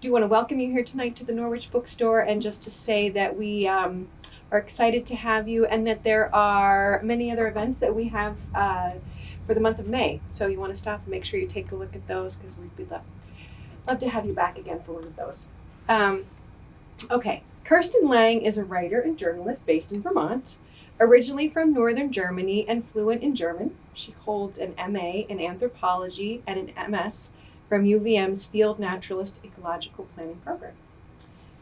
do want to welcome you here tonight to the Norwich Bookstore, and just to say that we are excited to have you, and that there are many other events that we have for the month of May. So you want to stop and make sure you take a look at those, because we'd love to have you back again for one of those. Okay, Kerstin Lange is a writer and journalist based in Vermont. Originally from northern Germany and fluent in German, she holds an MA in anthropology and an MS from UVM's Field Naturalist Ecological Planning Program.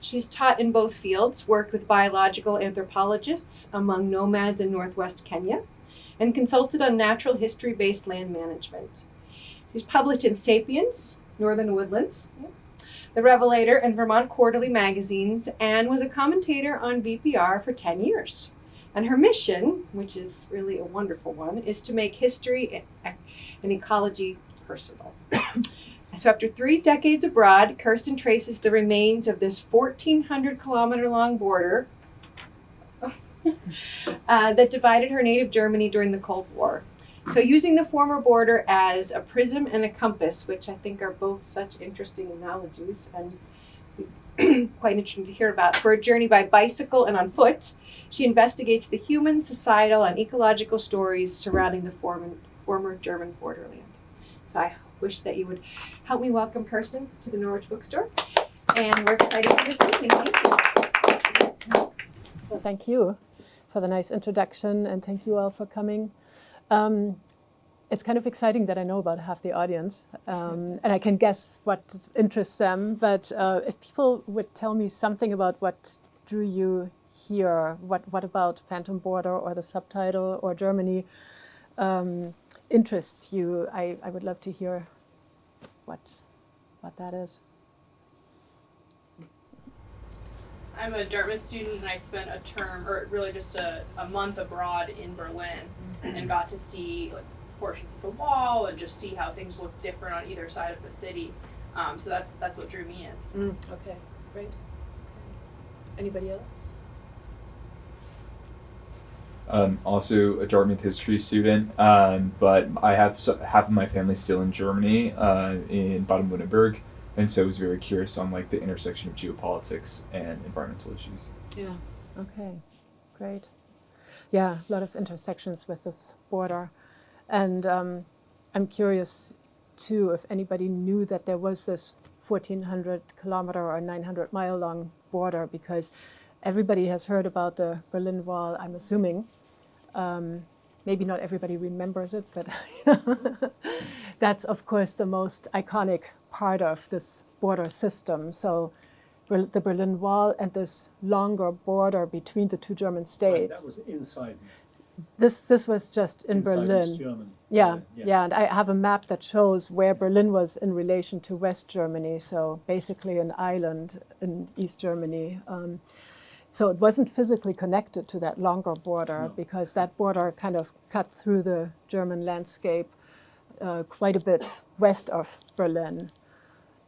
She's taught in both fields, worked with biological anthropologists among nomads in northwest Kenya, and consulted on natural history-based land management. She's published in Sapiens, Northern Woodlands, The Revelator, and Vermont Quarterly magazines, and was a commentator on VPR for 10 years. And her mission, which is really a wonderful one, is to make history and ecology personal. So after 3 decades abroad, Kerstin traces the remains of this 1,400-kilometer-long border that divided her native Germany during the Cold War. So using the former border as a prism and a compass, which I think are both such interesting analogies and quite interesting to hear about, for a journey by bicycle and on foot, she investigates the human, societal, and ecological stories surrounding the former German borderland. So I wish that you would help me welcome Kerstin to the Norwich Bookstore. And we're excited for this evening. Thank you. Well, thank you for the nice introduction, and thank you all for coming. It's kind of exciting that I know about half the audience, and I can guess what interests them. But if people would tell me something about what drew you here, what about Phantom Border or the subtitle or Germany interests you, I would love to hear what that is. I'm a Dartmouth student, and I spent a term, or really just a month abroad in Berlin, and got to see like portions of the wall and just see how things look different on either side of the city. So that's what drew me in. Okay, great. Anybody else? Also a Dartmouth history student, but I have half of my family still in Germany, in Baden-Württemberg, and so I was very curious on like the intersection of geopolitics and environmental issues. Yeah. Okay. Great. Yeah, a lot of intersections with this border, and I'm curious too if anybody knew that there was this 1,400-kilometer or 900-mile long border, because everybody has heard about the Berlin Wall, I'm assuming. Maybe not everybody remembers it, but that's, of course, the most iconic part of this border system. So the Berlin Wall and this longer border between the two German states. Right, that was inside. This was just in inside Berlin. East Germany. Yeah, and I have a map that shows where Berlin was in relation to West Germany, so basically an island in East Germany. So it wasn't physically connected to that longer border, because that border kind of cut through the German landscape quite a bit west of Berlin.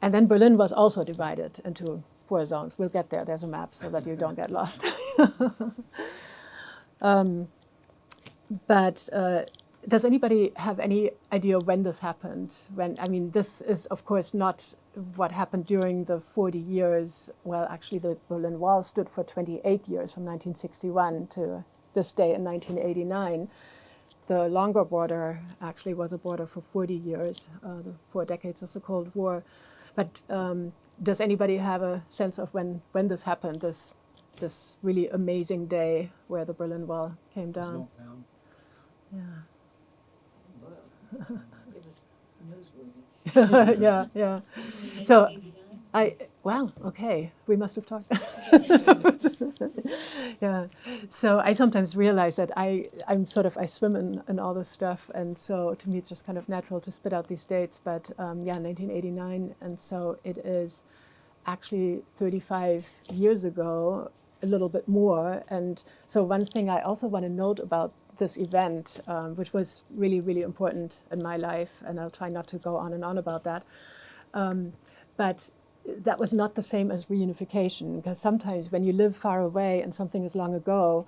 And then Berlin was also divided into 4 zones. We'll get there. There's a map so that you don't get lost. But does anybody have any idea when this happened? This is, of course, not what happened during the 40 years. Well, actually, the Berlin Wall stood for 28 years, from 1961 to this day in 1989. The longer border actually was a border for 40 years, the 4 decades of the Cold War. But does anybody have a sense of when this happened, this really amazing day where the Berlin Wall came down? Yeah. It was newsworthy. Yeah. So, wow, okay, we must have talked. Yeah. So I sometimes realize that I swim in all this stuff, and so to me it's just kind of natural to spit out these dates. But 1989, and so it is actually 35 years ago, a little bit more. And so one thing I also want to note about this event, which was really, really important in my life, and I'll try not to go on and on about that. But that was not the same as reunification, because sometimes when you live far away and something is long ago,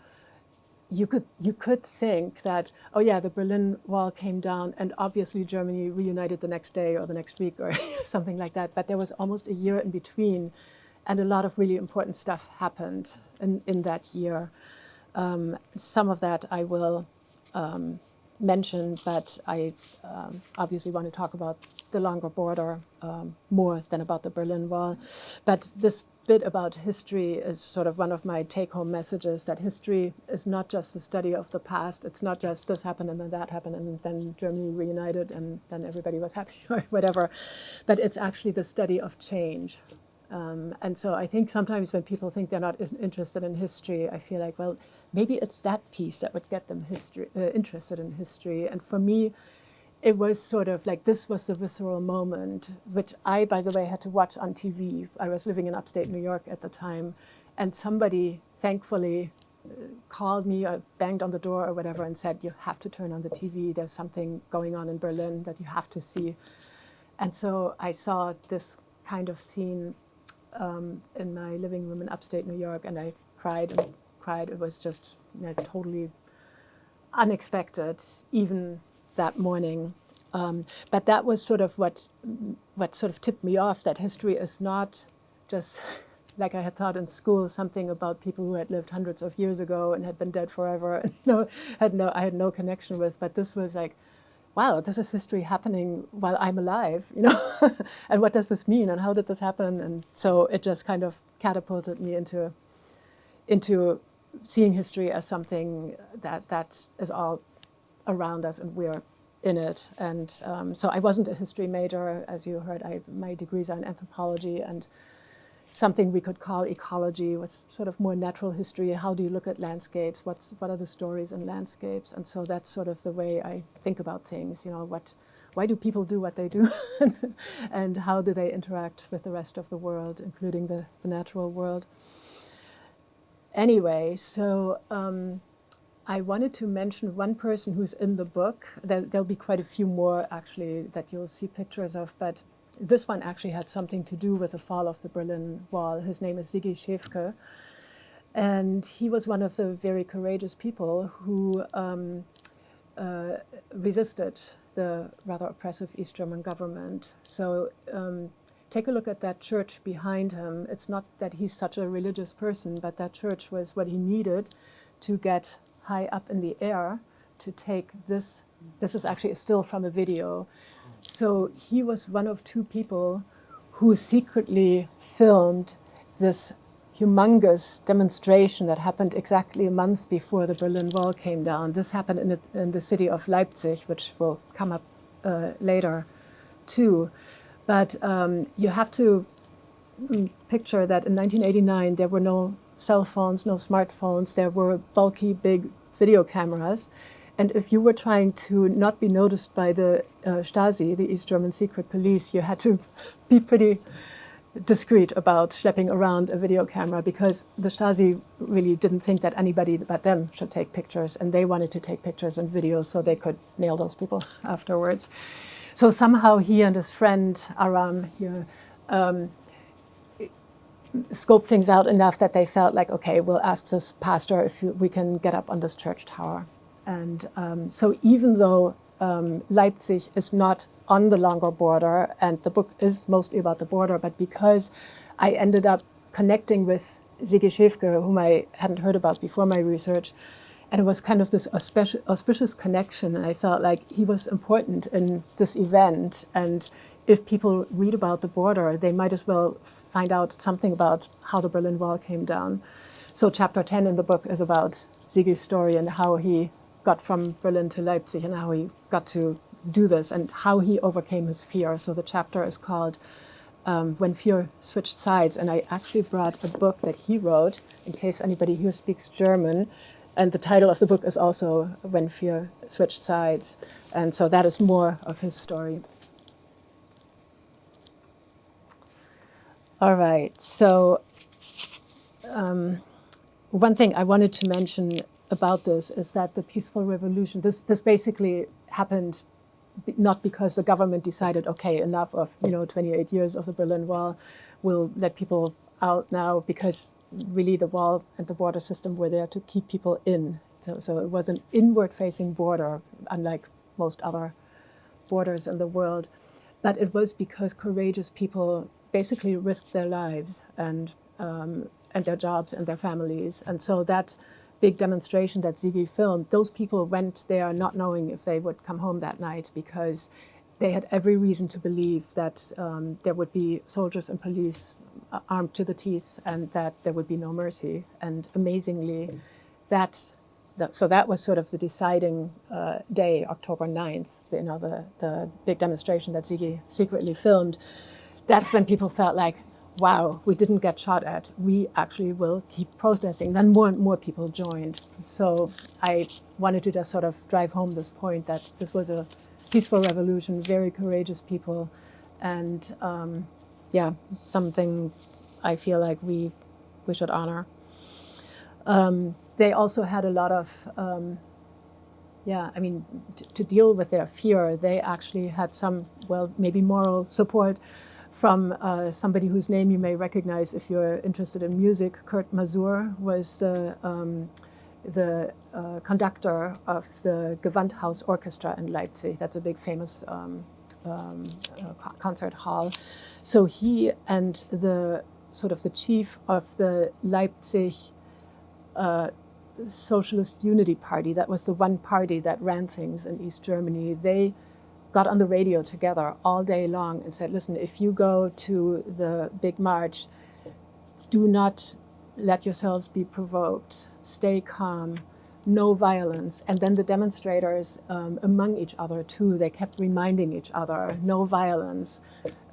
you could think that, oh yeah, the Berlin Wall came down and obviously Germany reunited the next day or the next week or something like that. But there was almost a year in between, and a lot of really important stuff happened in that year. Some of that I will mention, but I obviously want to talk about the longer border more than about the Berlin Wall. But this bit about history is sort of one of my take-home messages, that history is not just the study of the past. It's not just this happened and then that happened and then Germany reunited and then everybody was happy or whatever. But it's actually the study of change. And so I think sometimes when people think they're not interested in history, I feel like, well, maybe it's that piece that would get them interested in history. And for me, it was sort of like, this was the visceral moment, which I, by the way, had to watch on TV. I was living in upstate New York at the time, and somebody thankfully called me or banged on the door or whatever and said, you have to turn on the TV. There's something going on in Berlin that you have to see. And so I saw this kind of scene in my living room in upstate New York, and I cried and cried. It was just totally unexpected, even that morning. But that was sort of what sort of tipped me off, that history is not just, like I had taught in school, something about people who had lived hundreds of years ago and had been dead forever, and I had no connection with. But this was like, wow, this is history happening while I'm alive, and what does this mean, and how did this happen? And so it just kind of catapulted me into seeing history as something that is all around us and we're in it. And so I wasn't a history major, as you heard. My degrees are in anthropology, and something we could call ecology was sort of more natural history. How do you look at landscapes? What are the stories in landscapes? And so that's sort of the way I think about things. Why do people do what they do, and how do they interact with the rest of the world, including the natural world? Anyway, so I wanted to mention one person who's in the book. There'll be quite a few more, actually, that you'll see pictures of, but this one actually had something to do with the fall of the Berlin Wall. His name is Sigi Schäfke, and he was one of the very courageous people who resisted the rather oppressive East German government. So take a look at that church behind him. It's not that he's such a religious person, but that church was what he needed to get high up in the air to take this. This is actually a still from a video. So he was one of two people who secretly filmed this humongous demonstration that happened exactly a month before the Berlin Wall came down. This happened in the city of Leipzig, which will come up later too. But you have to picture that in 1989 there were no cell phones, no smartphones. There were bulky, big video cameras. And if you were trying to not be noticed by the Stasi, the East German secret police, you had to be pretty discreet about schlepping around a video camera, because the Stasi really didn't think that anybody but them should take pictures, and they wanted to take pictures and videos so they could nail those people afterwards. So somehow he and his friend Aram here scoped things out enough that they felt like, okay, we'll ask this pastor if we can get up on this church tower. And so even though Leipzig is not on the longer border, and the book is mostly about the border, but because I ended up connecting with Sigi Schäfke, whom I hadn't heard about before my research, and it was kind of this auspicious connection, and I felt like he was important in this event. And if people read about the border, they might as well find out something about how the Berlin Wall came down. So chapter 10 in the book is about Sigi's story and how he got from Berlin to Leipzig and how he got to do this and how he overcame his fear. So the chapter is called When Fear Switched Sides. And I actually brought a book that he wrote in case anybody here speaks German. And the title of the book is also When Fear Switched Sides. And so that is more of his story. All right, so one thing I wanted to mention about this is that the peaceful revolution, this basically happened not because the government decided, okay, enough of 28 years of the Berlin Wall, we'll let people out now, because really the wall and the border system were there to keep people in. So it was an inward-facing border, unlike most other borders in the world. But it was because courageous people basically risked their lives and their jobs and their families. And so that big demonstration that Ziggy filmed, those people went there not knowing if they would come home that night, because they had every reason to believe that there would be soldiers and police armed to the teeth, and that there would be no mercy. And amazingly, so that was sort of the deciding day, October 9th, the big demonstration that Ziggy secretly filmed. That's when people felt like, wow, we didn't get shot at. We actually will keep protesting. Then more and more people joined. So I wanted to just sort of drive home this point that this was a peaceful revolution, very courageous people, and something I feel like we should honor. They also had a lot of, to deal with their fear, they actually had some, maybe moral support from somebody whose name you may recognize if you're interested in music. Kurt Masur was the conductor of the Gewandhaus Orchestra in Leipzig. That's a big famous concert hall. So he and the chief of the Leipzig Socialist Unity Party, that was the one party that ran things in East Germany, they got on the radio together all day long and said, listen, if you go to the big march, do not let yourselves be provoked, stay calm, no violence. And then the demonstrators, among each other too, they kept reminding each other, no violence,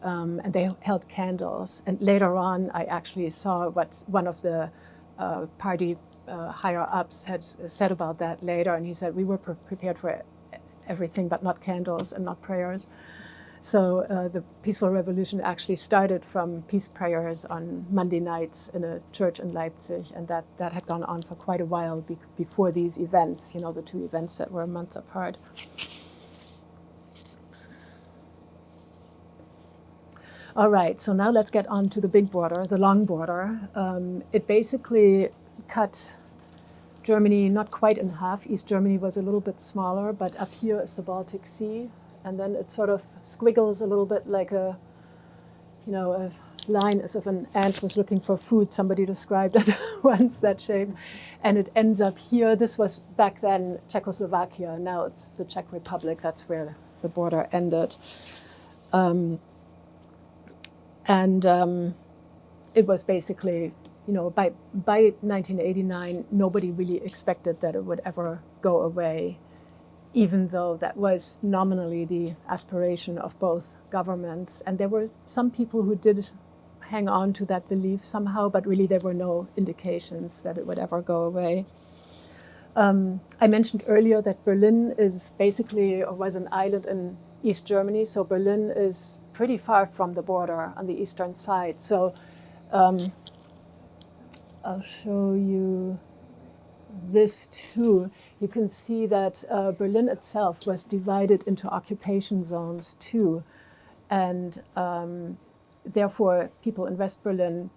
and they held candles. And later on, I actually saw what one of the party higher-ups had said about that later, and he said, we were prepared for everything but not candles and not prayers. So the peaceful revolution actually started from peace prayers on Monday nights in a church in Leipzig, and that had gone on for quite a while before these events, the two events that were a month apart. All right, so now let's get on to the big border, the long border. It basically cut Germany not quite in half. East Germany was a little bit smaller, but up here is the Baltic Sea. And then it sort of squiggles a little bit like a line as if an ant was looking for food. Somebody described it once, that shape. And it ends up here. This was back then Czechoslovakia. Now it's the Czech Republic. That's where the border ended. It was basically, by 1989, nobody really expected that it would ever go away, even though that was nominally the aspiration of both governments. And there were some people who did hang on to that belief somehow, but really there were no indications that it would ever go away. I mentioned earlier that Berlin was an island in East Germany, so Berlin is pretty far from the border on the eastern side. So I'll show you this too. You can see that Berlin itself was divided into occupation zones too. And therefore, people in West Berlin,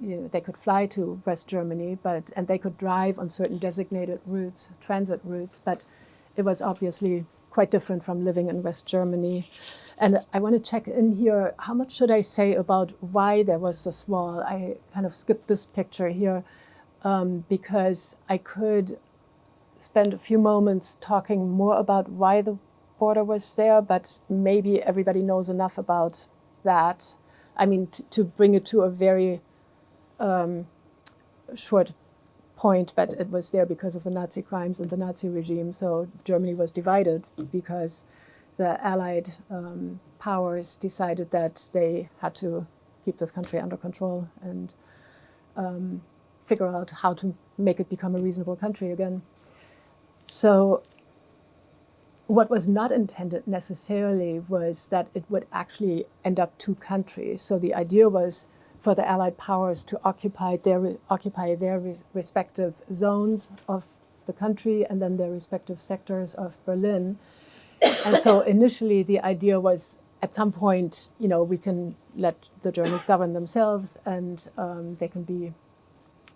they could fly to West Germany, and they could drive on certain designated routes, transit routes, but it was obviously quite different from living in West Germany. And I want to check in here, how much should I say about why there was this wall? I kind of skipped this picture here because I could spend a few moments talking more about why the border was there, but maybe everybody knows enough about that. I mean, to bring it to a very short point, but it was there because of the Nazi crimes and the Nazi regime. So Germany was divided because the Allied powers decided that they had to keep this country under control and figure out how to make it become a reasonable country again. So what was not intended necessarily was that it would actually end up two countries. So the idea was for the Allied powers to occupy their respective zones of the country and then their respective sectors of Berlin. And so initially the idea was at some point, we can let the Germans govern themselves and they can be,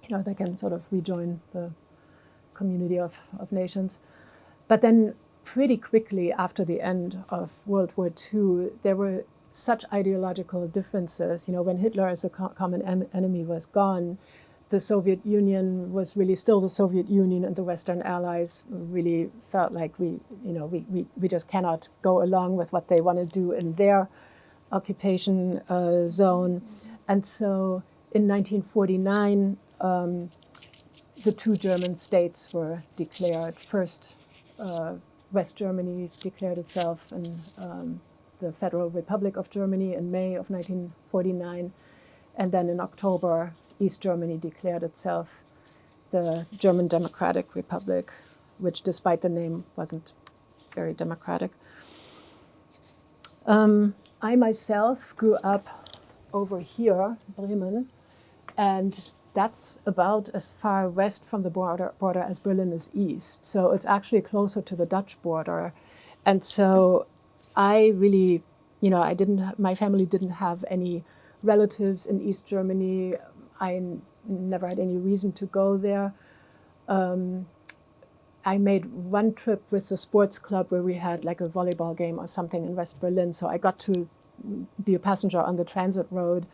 they can sort of rejoin the community of nations. But then pretty quickly after the end of World War II, there were such ideological differences. You know, when Hitler as a common enemy was gone, the Soviet Union was really still the Soviet Union, and the Western allies really felt like we just cannot go along with what they want to do in their occupation zone. And so in 1949, the two German states were declared. First, West Germany declared itself in the Federal Republic of Germany in May of 1949. And then in October, East Germany declared itself the German Democratic Republic, which despite the name wasn't very democratic. I myself grew up over here, Bremen, and that's about as far west from the border as Berlin is east. So it's actually closer to the Dutch border. And so I really, my family didn't have any relatives in East Germany. I never had any reason to go there. I made one trip with the sports club where we had like a volleyball game or something in West Berlin. So I got to be a passenger on the transit road.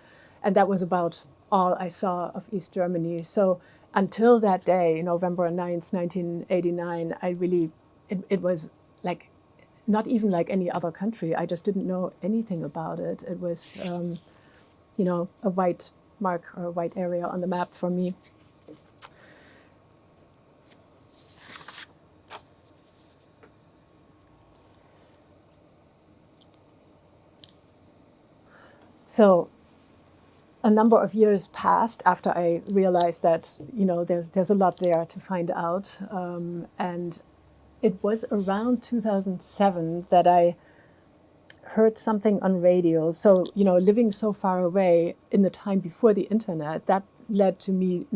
And that was about all I saw of East Germany. So until that day, November 9th, 1989, it was like, not even like any other country. I just didn't know anything about it. It was, a white mark or a white area on the map for me. So a number of years passed after I realized that, there's a lot there to find out. And it was around 2007 that I heard something on radio. So, living so far away in the time before the internet, that led to me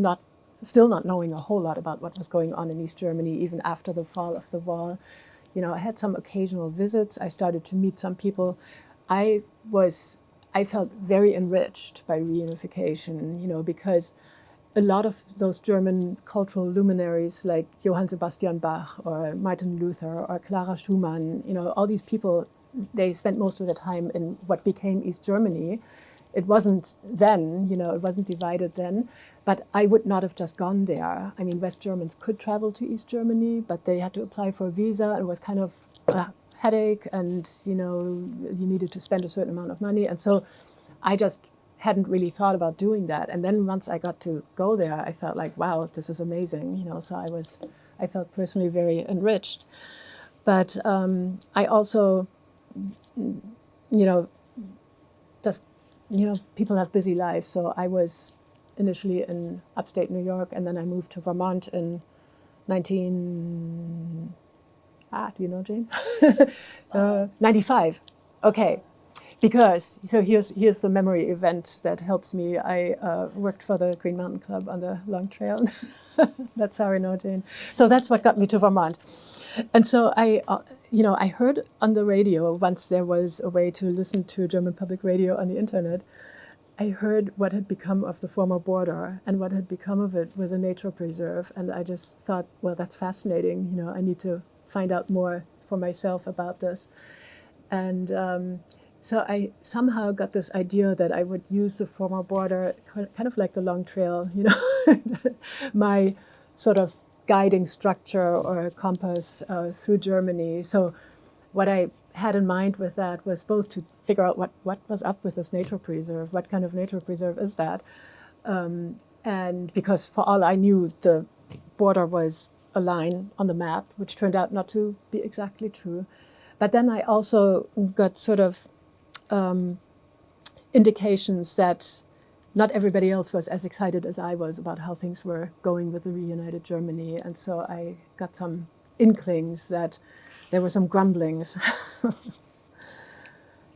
still not knowing a whole lot about what was going on in East Germany, even after the fall of the wall. I had some occasional visits. I started to meet some people. I felt very enriched by reunification, because a lot of those German cultural luminaries like Johann Sebastian Bach or Martin Luther or Clara Schumann, all these people, they spent most of their time in what became East Germany. It wasn't then, it wasn't divided then, but I would not have just gone there. I mean, West Germans could travel to East Germany, but they had to apply for a visa. It was kind of a headache, and, you needed to spend a certain amount of money. And so I just hadn't really thought about doing that. And then once I got to go there, I felt like, wow, this is amazing. So I felt personally very enriched. But I also, people have busy lives. So I was initially in upstate New York, and then I moved to Vermont in do you know, Jane? 95. Okay. Because, so here's the memory event that helps me. I worked for the Green Mountain Club on the Long Trail. That's how I know Jane. So that's what got me to Vermont. And so I heard on the radio, once there was a way to listen to German public radio on the internet, I heard what had become of the former border, and what had become of it was a nature preserve. And I just thought, well, that's fascinating. I need to find out more for myself about this. And so I somehow got this idea that I would use the former border, kind of like the Long Trail, my sort of guiding structure or compass through Germany. So what I had in mind with that was both to figure out what was up with this nature preserve, what kind of nature preserve is that? And because for all I knew, the border was a line on the map, which turned out not to be exactly true. But then I also got sort of indications that not everybody else was as excited as I was about how things were going with the reunited Germany. And so I got some inklings that there were some grumblings.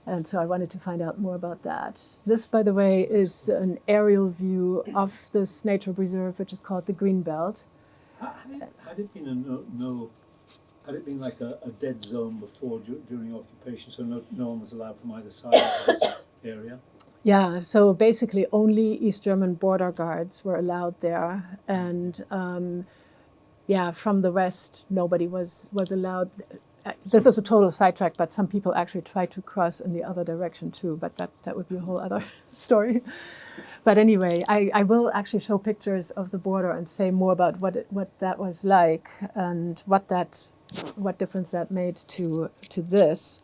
And so I wanted to find out more about that. This, by the way, is an aerial view of this nature preserve, which is called the Green Belt. Had it been like a dead zone before during occupation, so no one was allowed from either side of this area? Yeah, so basically only East German border guards were allowed there. And yeah, from the West, nobody was allowed. This is a total sidetrack, but some people actually tried to cross in the other direction too, but that would be a whole other story. But anyway, I will actually show pictures of the border and say more about what that was like and what difference that made to this.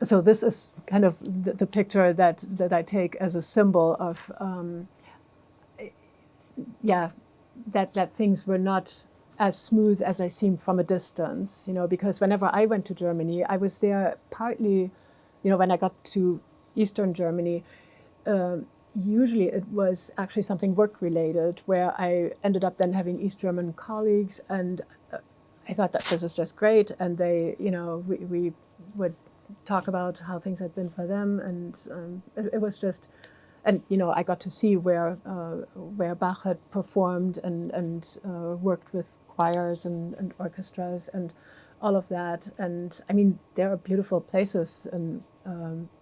So this is kind of the picture that I take as a symbol of, that things were not as smooth as I seemed from a distance, because whenever I went to Germany, I was there partly, when I got to Eastern Germany, usually it was actually something work-related, where I ended up then having East German colleagues, and I thought that this is just great, and they, we would talk about how things had been for them, and it was just, and I got to see where Bach had performed and worked with choirs and orchestras and all of that. And I mean, there are beautiful places, and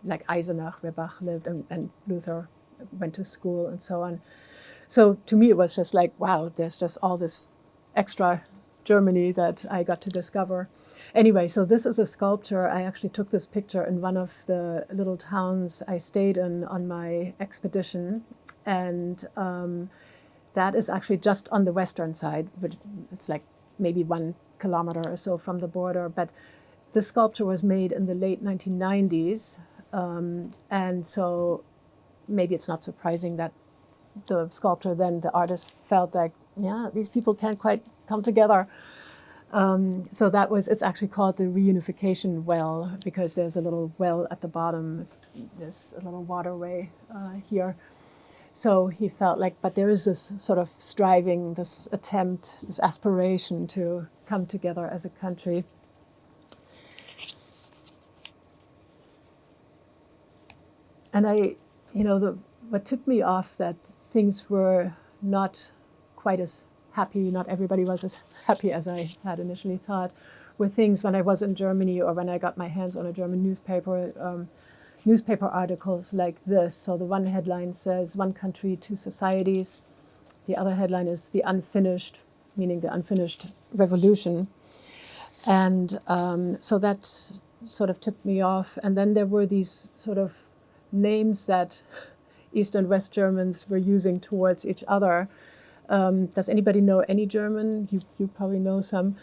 like Eisenach, where Bach lived, and Luther went to school and so on. So to me, it was just like, wow, there's just all this extra Germany that I got to discover. Anyway, so this is a sculpture. I actually took this picture in one of the little towns I stayed in on my expedition. And that is actually just on the western side, which it's like maybe 1 kilometer or so from the border. But this sculpture was made in the late 1990s. And so maybe it's not surprising that the sculptor then, the artist, felt like, yeah, these people can't quite come together. So it's actually called the reunification well, because there's a little well at the bottom. There's a little waterway here. So he felt like, but there is this sort of striving, this attempt, this aspiration to come together as a country. And what tipped me off that things were not quite as happy, not everybody was as happy as I had initially thought, were things when I was in Germany or when I got my hands on a German newspaper articles like this. So the one headline says, "One country, two societies." The other headline is "The Unfinished," meaning the unfinished revolution. And so that sort of tipped me off. And then there were these sort of names that East and West Germans were using towards each other. Does anybody know any German? You probably know some.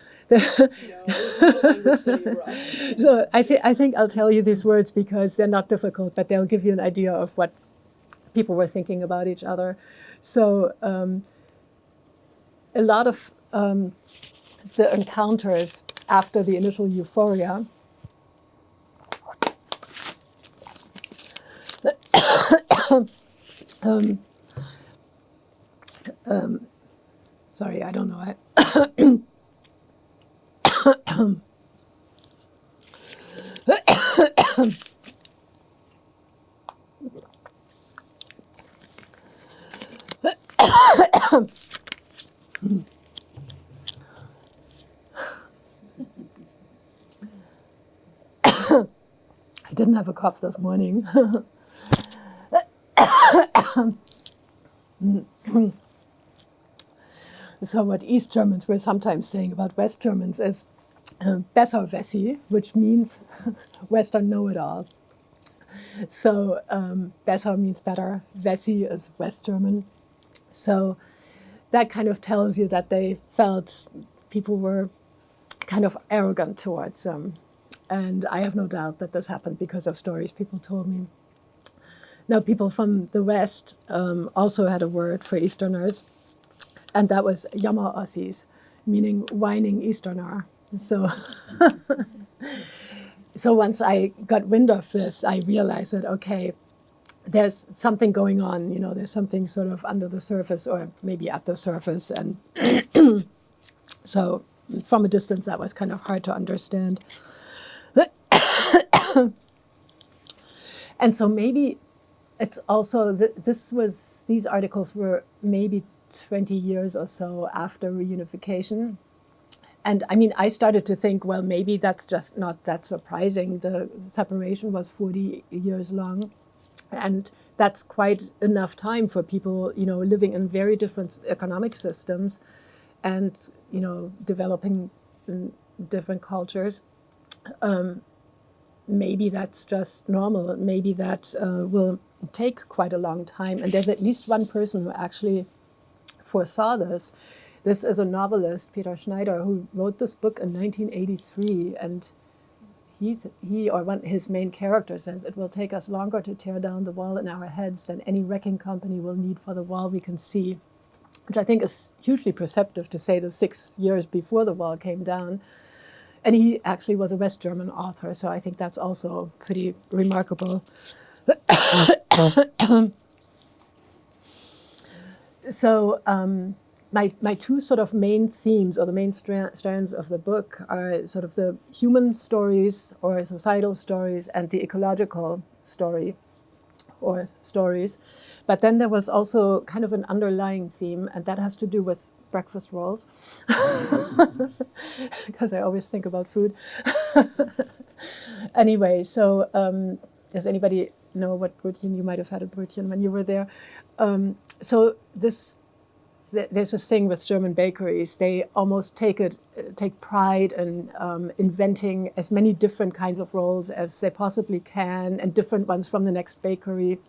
So I think I'll tell you these words because they're not difficult, but they'll give you an idea of what people were thinking about each other. So a lot of the encounters after the initial euphoria sorry, I don't know. I didn't have a cough this morning. So what East Germans were sometimes saying about West Germans is besser Wessi, which means Western know-it-all. So besser means better, Wessi is West German. So that kind of tells you that they felt people were kind of arrogant towards them. And I have no doubt that this happened because of stories people told me. Now, people from the West also had a word for Easterners, and that was Jammer Ossis, meaning whining Easterner. So, so once I got wind of this, I realized that, okay, there's something going on, there's something sort of under the surface or maybe at the surface. And so from a distance, that was kind of hard to understand. And so maybe it's also, these articles were maybe 20 years or so after reunification. And I mean, I started to think, well, maybe that's just not that surprising. The separation was 40 years long. And that's quite enough time for people, living in very different economic systems and, developing different cultures. Maybe that's just normal. Maybe that will take quite a long time. And there's at least one person who actually foresaw this. This is a novelist, Peter Schneider, who wrote this book in 1983. And his main character says, it will take us longer to tear down the wall in our heads than any wrecking company will need for the wall we can see. Which I think is hugely perceptive to say the 6 years before the wall came down. And he actually was a West German author, so I think that's also pretty remarkable. So my two sort of main themes, or the main strands of the book, are sort of the human stories or societal stories and the ecological story or stories. But then there was also kind of an underlying theme, and that has to do with breakfast rolls, because I always think about food. Anyway, so does anybody know what Brötchen? You might have had a Brötchen when you were there. So there's this thing with German bakeries. They almost take pride in inventing as many different kinds of rolls as they possibly can, and different ones from the next bakery.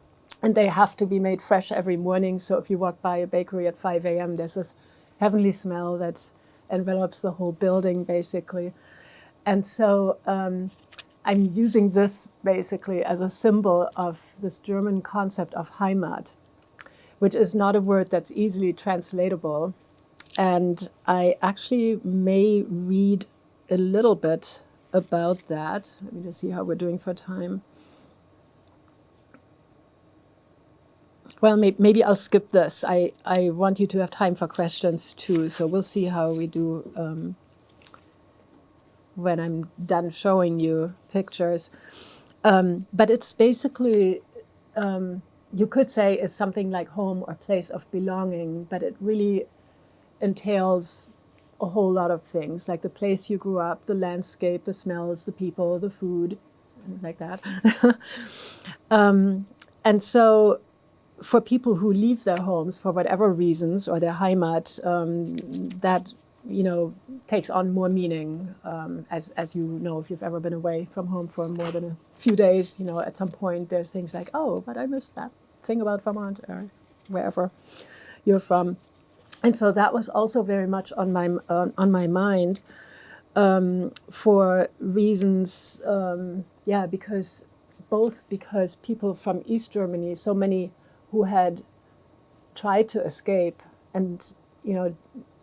And they have to be made fresh every morning. So if you walk by a bakery at 5 a.m., there's this heavenly smell that envelops the whole building, basically. And so I'm using this basically as a symbol of this German concept of Heimat, which is not a word that's easily translatable. And I actually may read a little bit about that. Let me just see how we're doing for time. Well, maybe I'll skip this. I want you to have time for questions too, so we'll see how we do when I'm done showing you pictures. But it's basically, you could say it's something like home or place of belonging, but it really entails a whole lot of things, like the place you grew up, the landscape, the smells, the people, the food, like that. And so for people who leave their homes for whatever reasons, or their Heimat, that takes on more meaning, as you know, if you've ever been away from home for more than a few days. At some point there's things like, oh, but I missed that thing about Vermont, or wherever you're from. And so that was also very much on my mind, for reasons, because people from East Germany, so many who had tried to escape and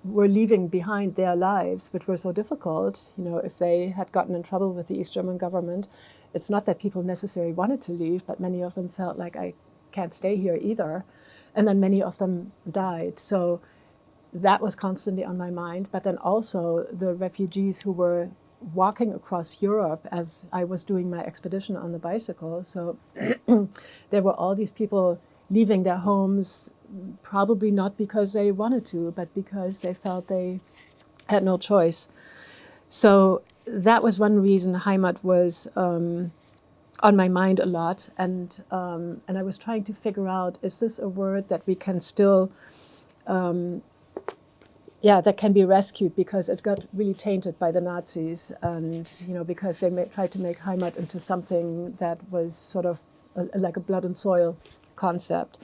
were leaving behind their lives, which were so difficult. If they had gotten in trouble with the East German government, it's not that people necessarily wanted to leave, but many of them felt like, I can't stay here either. And then many of them died. So that was constantly on my mind. But then also the refugees who were walking across Europe as I was doing my expedition on the bicycle. So there were all these people leaving their homes, probably not because they wanted to, but because they felt they had no choice. So that was one reason Heimat was on my mind a lot. And I was trying to figure out, is this a word that we can still, that can be rescued, because it got really tainted by the Nazis, and because they tried to make Heimat into something that was sort of like a blood and soil concept.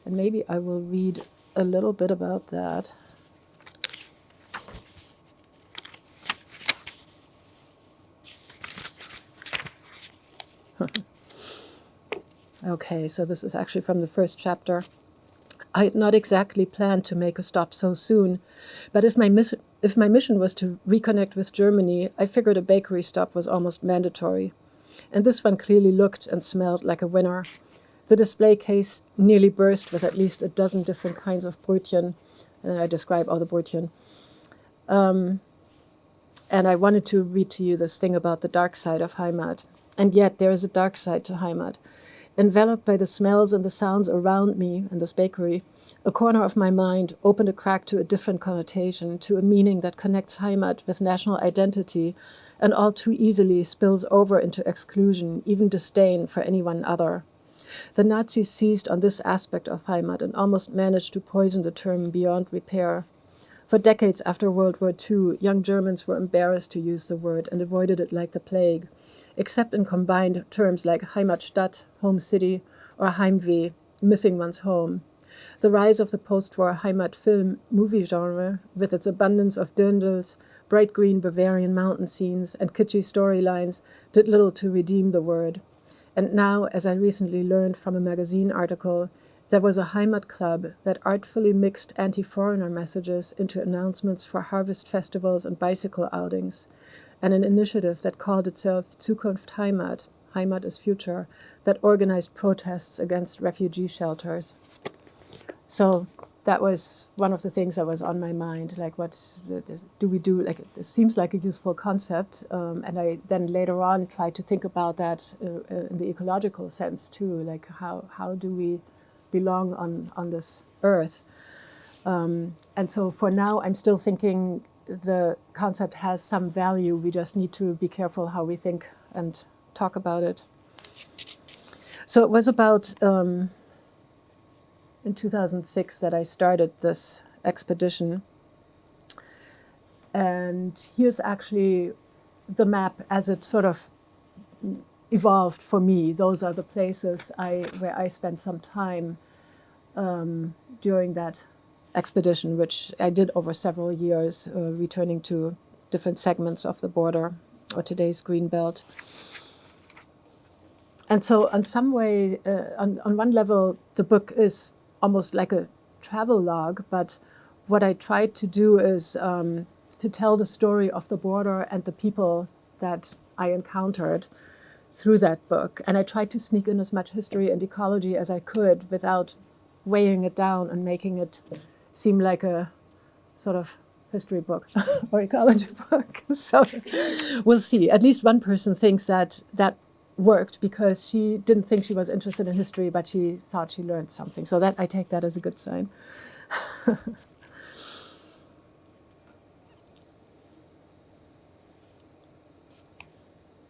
And maybe I will read a little bit about that. Okay, so this is actually from the first chapter. I had not exactly planned to make a stop so soon, but if my mission was to reconnect with Germany, I figured a bakery stop was almost mandatory. And this one clearly looked and smelled like a winner. The display case nearly burst with at least a dozen different kinds of Brötchen, and I describe all the Brötchen. And I wanted to read to you this thing about the dark side of Heimat. And yet there is a dark side to Heimat. Enveloped by the smells and the sounds around me in this bakery, a corner of my mind opened a crack to a different connotation, to a meaning that connects Heimat with national identity and all too easily spills over into exclusion, even disdain for anyone other. The Nazis seized on this aspect of Heimat and almost managed to poison the term beyond repair. For decades after World War II, young Germans were embarrassed to use the word and avoided it like the plague, except in combined terms like Heimatstadt, home city, or Heimweh, missing one's home. The rise of the post-war Heimat film movie genre, with its abundance of dirndls, bright green Bavarian mountain scenes, and kitschy storylines, did little to redeem the word. And now, as I recently learned from a magazine article, there was a Heimat club that artfully mixed anti-foreigner messages into announcements for harvest festivals and bicycle outings, and an initiative that called itself Zukunft Heimat, Heimat is Future, that organized protests against refugee shelters. So that was one of the things that was on my mind, like what do we do? Like, it seems like a useful concept, and I then later on tried to think about that in the ecological sense too, like how do we belong on this earth? And so for now, I'm still thinking the concept has some value. We just need to be careful how we think and talk about it. So it was about in 2006 that I started this expedition. And here's actually the map as it sort of evolved for me. Those are the places where I spent some time during that expedition, which I did over several years, returning to different segments of the border, or today's green belt. And so on some way, on one level, the book is almost like a travel log, but what I tried to do is to tell the story of the border and the people that I encountered through that book. And I tried to sneak in as much history and ecology as I could without weighing it down and making it seem like a sort of history book or ecology book. So we'll see. At least one person thinks that that worked because she didn't think she was interested in history, but she thought she learned something. So that I take that as a good sign.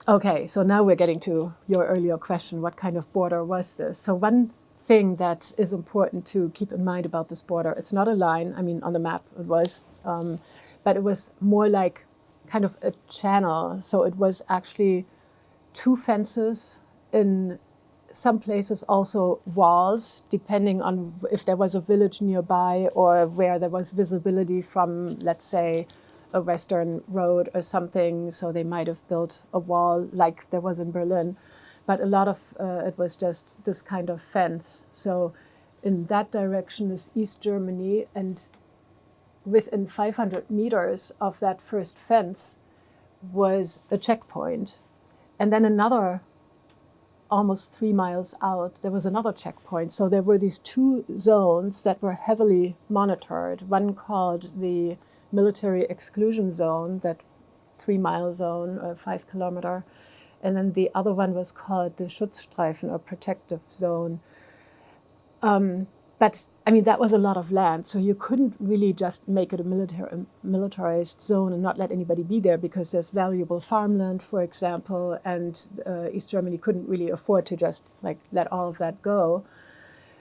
Okay, so now we're getting to your earlier question, what kind of border was this? So one thing that is important to keep in mind about this border, it's not a line, I mean on the map it was, but it was more like kind of a channel. So it was actually two fences, in some places also walls, depending on if there was a village nearby or where there was visibility from, let's say, a western road or something. So they might have built a wall like there was in Berlin. But a lot of it was just this kind of fence. So in that direction is East Germany, and within 500 meters of that first fence was a checkpoint. And then another, almost 3 miles out, there was another checkpoint. So there were these two zones that were heavily monitored. One called the military exclusion zone, that 3 mile zone, or 5 kilometer. And then the other one was called the Schutzstreifen, or protective zone. But I mean, that was a lot of land. So you couldn't really just make it a militarized zone and not let anybody be there, because there's valuable farmland, for example, and East Germany couldn't really afford to just like let all of that go.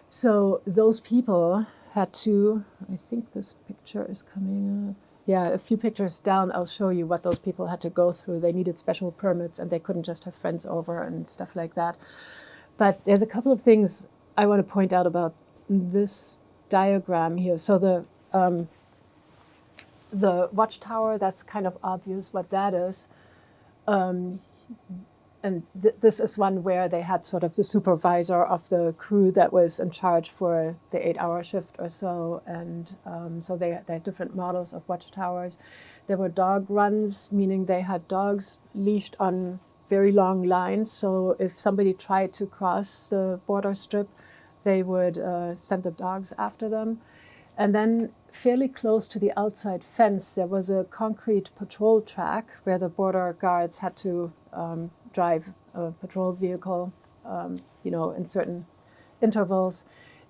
So those people had to, I think this picture is coming up. Yeah, a few pictures down, I'll show you what those people had to go through. They needed special permits and they couldn't just have friends over and stuff like that. But there's a couple of things I want to point out about this diagram here. So the watchtower, that's kind of obvious what that is. And this is one where they had sort of the supervisor of the crew that was in charge for the 8-hour shift or so. And so they had different models of watchtowers. There were dog runs, meaning they had dogs leashed on very long lines. So if somebody tried to cross the border strip, they would send the dogs after them. And then fairly close to the outside fence, there was a concrete patrol track where the border guards had to drive a patrol vehicle, in certain intervals,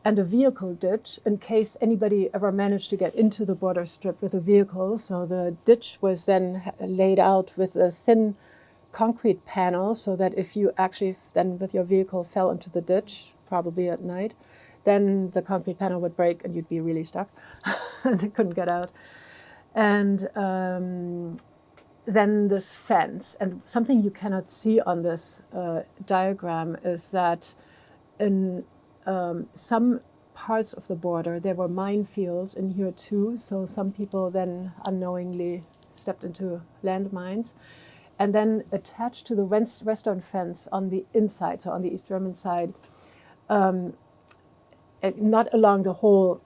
and a vehicle ditch in case anybody ever managed to get into the border strip with a vehicle. So the ditch was then laid out with a thin concrete panel so that if you actually then with your vehicle fell into the ditch, probably at night. Then the concrete panel would break and you'd be really stuck and you couldn't get out. And then this fence. And something you cannot see on this diagram is that in some parts of the border, there were minefields in here too. So some people then unknowingly stepped into landmines. And then attached to the western fence on the inside, so on the East German side, not along the whole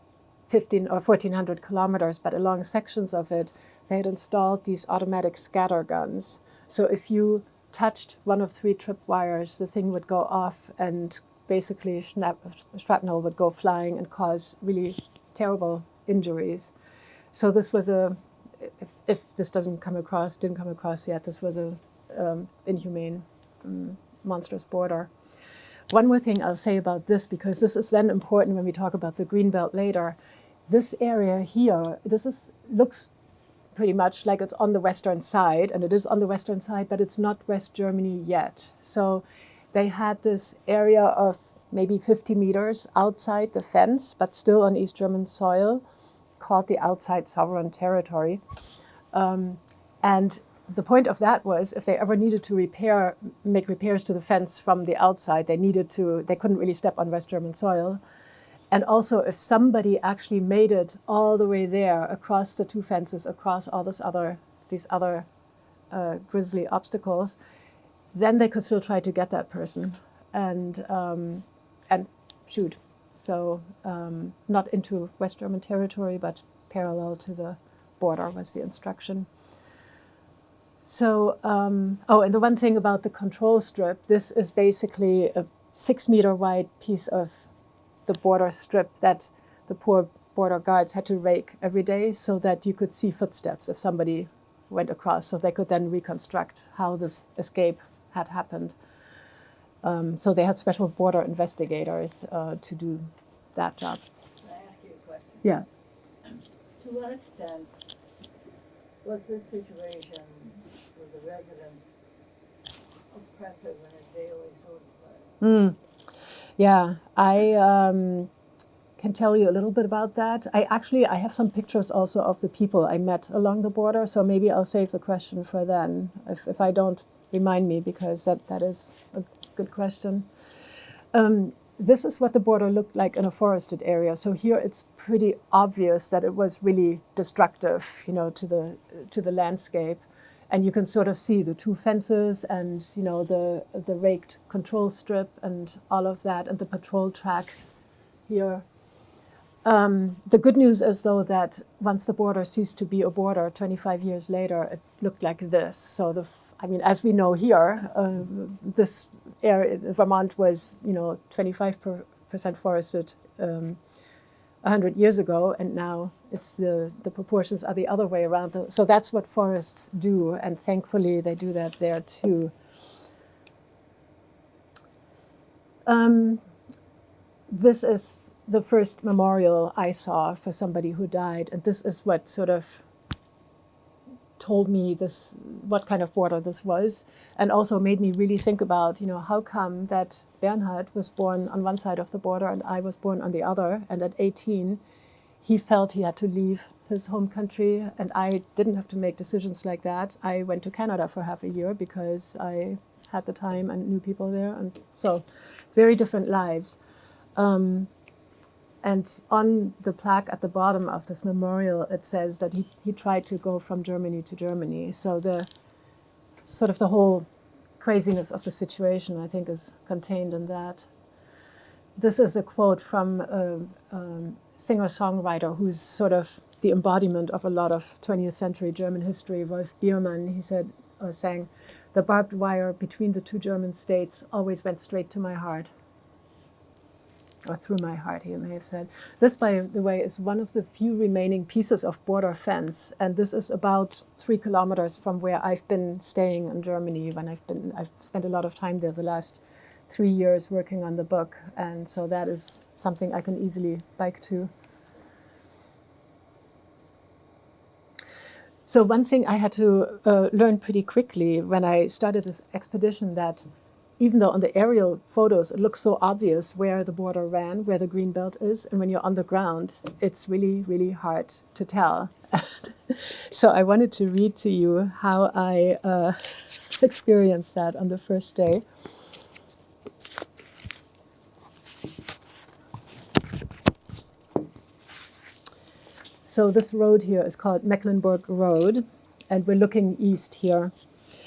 15 or 1400 kilometers, but along sections of it, they had installed these automatic scatter guns. So if you touched one of 3 tripwires, the thing would go off and basically shrapnel would go flying and cause really terrible injuries. So this was if this didn't come across yet, this was a inhumane, monstrous border. One more thing I'll say about this, because this is then important when we talk about the Greenbelt later. This area here, looks pretty much like it's on the western side, and it is on the western side, but it's not West Germany yet. So they had this area of maybe 50 meters outside the fence, but still on East German soil, called the outside sovereign territory. And the point of that was, if they ever needed to make repairs to the fence from the outside, they couldn't really step on West German soil. And also, if somebody actually made it all the way there, across the 2 fences, across all these other grisly obstacles, then they could still try to get that person and shoot. So not into West German territory, but parallel to the border was the instruction. So, and the one thing about the control strip, this is basically a 6-meter wide piece of the border strip that the poor border guards had to rake every day so that you could see footsteps if somebody went across, so they could then reconstruct how this escape had happened. So they had special border investigators to do that job. Can I ask you a question? Yeah. To what extent was this situation with the residents oppressive in a daily sort of way? Yeah, I can tell you a little bit about that. I have some pictures also of the people I met along the border, so maybe I'll save the question for then. If I don't, remind me, because that is a good question. This is what the border looked like in a forested area. So here it's pretty obvious that it was really destructive, to the landscape. And you can sort of see the 2 fences and, the raked control strip and all of that, and the patrol track here. The good news is, though, that once the border ceased to be a border 25 years later, it looked like this. So as we know here, this area, Vermont was, 25% forested 100 years ago, and now it's the proportions are the other way around. So that's what forests do, and thankfully they do that there too. This is the first memorial I saw for somebody who died, and this is what sort of told me what kind of border this was, and also made me really think about, how come that Bernhard was born on one side of the border and I was born on the other, and at 18 he felt he had to leave his home country, and I didn't have to make decisions like that. I went to Canada for half a year because I had the time and knew people there, and so very different lives. And on the plaque at the bottom of this memorial, it says that he tried to go from Germany to Germany. So the whole craziness of the situation, I think, is contained in that. This is a quote from a singer-songwriter who's sort of the embodiment of a lot of 20th century German history, Wolf Biermann. He sang, "The barbed wire between the 2 German states always went straight to my heart." Or through my heart, he may have said. This, by the way, is one of the few remaining pieces of border fence, and this is about 3 kilometers from where I've been staying in Germany when I've spent a lot of time there the last 3 years working on the book, and so that is something I can easily bike to. So one thing I had to learn pretty quickly when I started this expedition, that even though on the aerial photos it looks so obvious where the border ran, where the green belt is, and when you're on the ground, it's really, really hard to tell. So I wanted to read to you how I experienced that on the first day. So this road here is called Mecklenburg Road, and we're looking east here.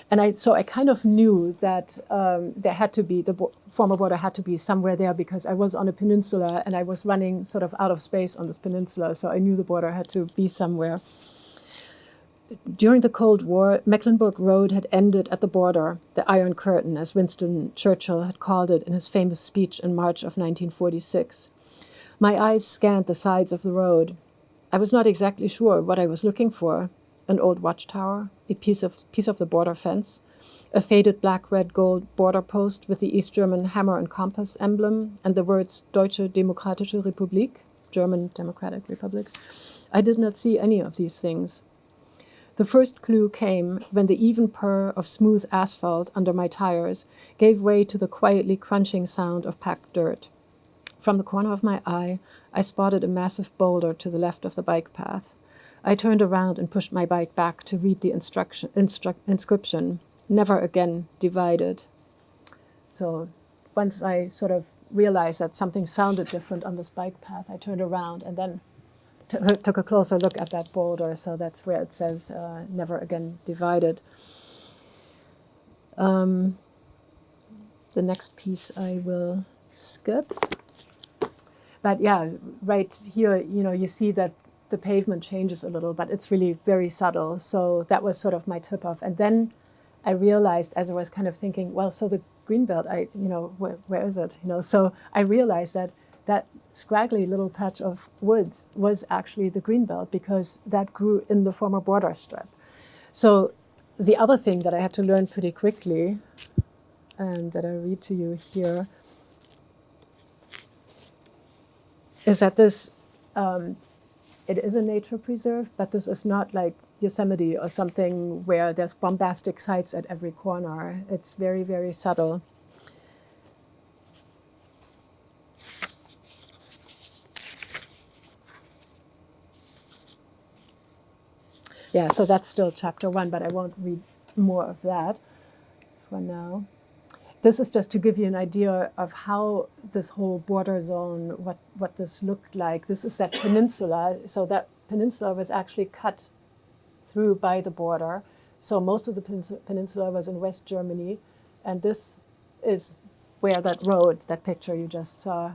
And I kind of knew that there had to be, former border had to be somewhere there, because I was on a peninsula and I was running sort of out of space on this peninsula, so I knew the border had to be somewhere. During the Cold War, Mecklenburg Road had ended at the border, the Iron Curtain, as Winston Churchill had called it in his famous speech in March of 1946. My eyes scanned the sides of the road. I was not exactly sure what I was looking for. An old watchtower, a piece of the border fence, a faded black-red-gold border post with the East German hammer and compass emblem, and the words Deutsche Demokratische Republik, German Democratic Republic. I did not see any of these things. The first clue came when the even purr of smooth asphalt under my tires gave way to the quietly crunching sound of packed dirt. From the corner of my eye, I spotted a massive boulder to the left of the bike path. I turned around and pushed my bike back to read the inscription, "Never again divided." So once I sort of realized that something sounded different on this bike path, I turned around and then took a closer look at that boulder. So that's where it says "Never again divided." The next piece I will skip. But yeah, right here, you see that the pavement changes a little, but it's really very subtle. So that was sort of my tip off. And then I realized, as I was kind of thinking, well, so the greenbelt, where is it? So I realized that scraggly little patch of woods was actually the greenbelt, because that grew in the former border strip. So the other thing that I had to learn pretty quickly, and that I read to you here, is that this, it is a nature preserve, but this is not like Yosemite or something where there's bombastic sites at every corner. It's very, very subtle. Yeah, so that's still chapter 1, but I won't read more of that for now. This is just to give you an idea of how this whole border zone, what this looked like. This is that peninsula. So that peninsula was actually cut through by the border. So most of the peninsula was in West Germany. And this is where that road, that picture you just saw,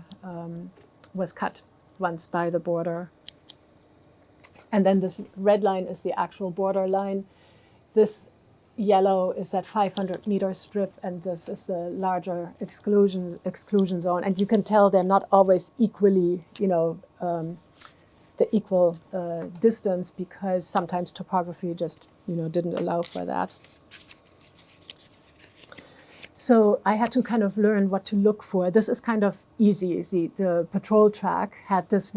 was cut once by the border. And then this red line is the actual border line. This yellow is that 500-meter strip, and this is the larger exclusion zone. And you can tell they're not always equally, the equal distance, because sometimes topography just, didn't allow for that. So I had to kind of learn what to look for. This is kind of easy. The patrol track had these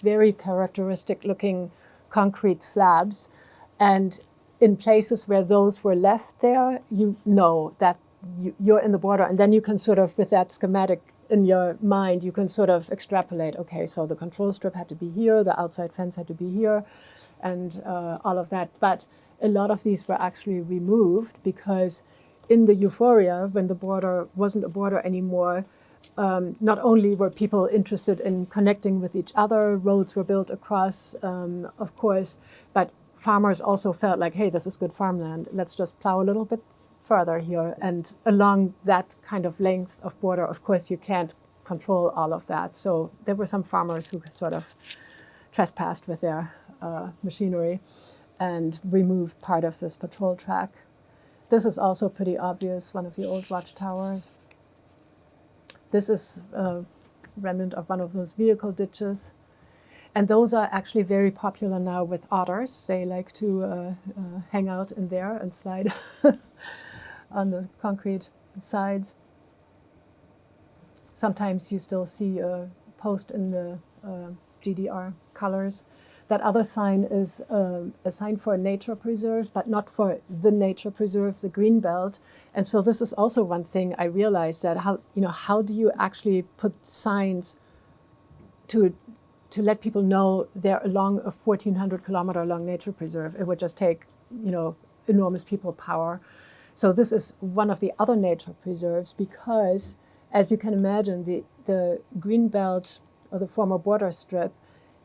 very characteristic looking concrete slabs, and in places where those were left there, you know that you're in the border, and then you can sort of, with that schematic in your mind, you can sort of extrapolate, okay, so the control strip had to be here, the outside fence had to be here, and all of that. But a lot of these were actually removed, because in the euphoria, when the border wasn't a border anymore, not only were people interested in connecting with each other, roads were built across, of course, but farmers also felt like, hey, this is good farmland. Let's just plow a little bit further here. And along that kind of length of border, of course, you can't control all of that. So there were some farmers who sort of trespassed with their machinery and removed part of this patrol track. This is also pretty obvious, one of the old watchtowers. This is a remnant of one of those vehicle ditches. And those are actually very popular now with otters. They like to hang out in there and slide on the concrete sides. Sometimes you still see a post in the GDR colors. that other sign is a sign for a nature preserve, but not for the nature preserve, the green belt. And so this is also one thing I realized, that how do you actually put signs to let people know they're along a 1,400 kilometer long nature preserve? It would just take, enormous people power. So this is one of the other nature preserves because, as you can imagine, the green belt, or the former border strip,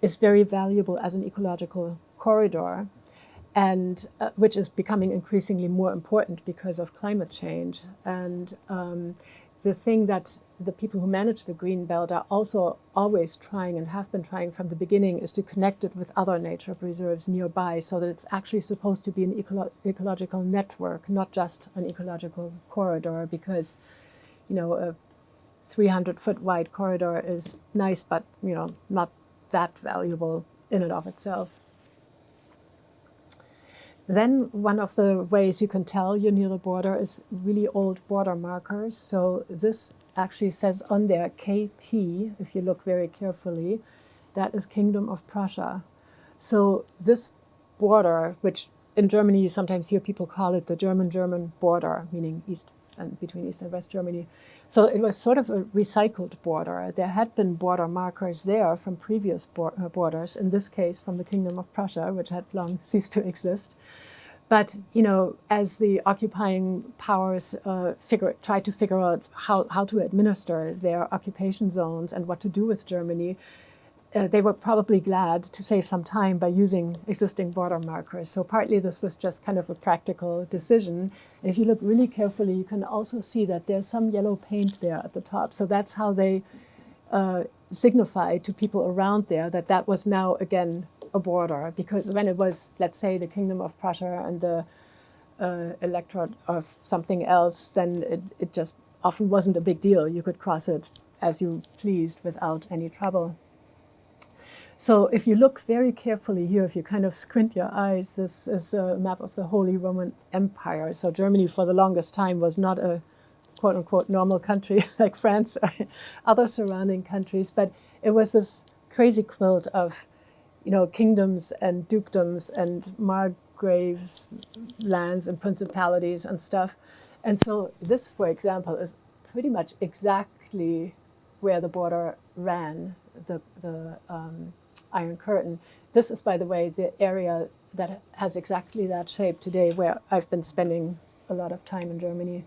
is very valuable as an ecological corridor, and which is becoming increasingly more important because of climate change. And the thing that the people who manage the green belt are also always trying, and have been trying from the beginning, is to connect it with other nature preserves nearby, so that it's actually supposed to be an ecological network, not just an ecological corridor, because a 300-foot wide corridor is nice, but not that valuable in and of itself. Then one of the ways you can tell you're near the border is really old border markers. So this actually says on there KP, if you look very carefully, that is Kingdom of Prussia. So this border, which in Germany you sometimes hear people call it the German-German border, meaning between East and West Germany. So it was sort of a recycled border. There had been border markers there from previous borders, in this case from the Kingdom of Prussia, which had long ceased to exist. But, as the occupying powers tried to figure out how to administer their occupation zones and what to do with Germany, they were probably glad to save some time by using existing border markers. So partly this was just kind of a practical decision. And if you look really carefully, you can also see that there's some yellow paint there at the top. So that's how they signified to people around there that was now, again, a border. Because when it was, let's say, the Kingdom of Prussia and the electorate of something else, then it just often wasn't a big deal. You could cross it as you pleased without any trouble. So if you look very carefully here, if you kind of squint your eyes, this is a map of the Holy Roman Empire. So Germany for the longest time was not a quote-unquote normal country like France or other surrounding countries, but it was this crazy quilt of kingdoms and dukedoms and margraves, lands and principalities and stuff. And so this, for example, is pretty much exactly where the border ran, the Iron Curtain. This is, by the way, the area that has exactly that shape today, where I've been spending a lot of time in Germany.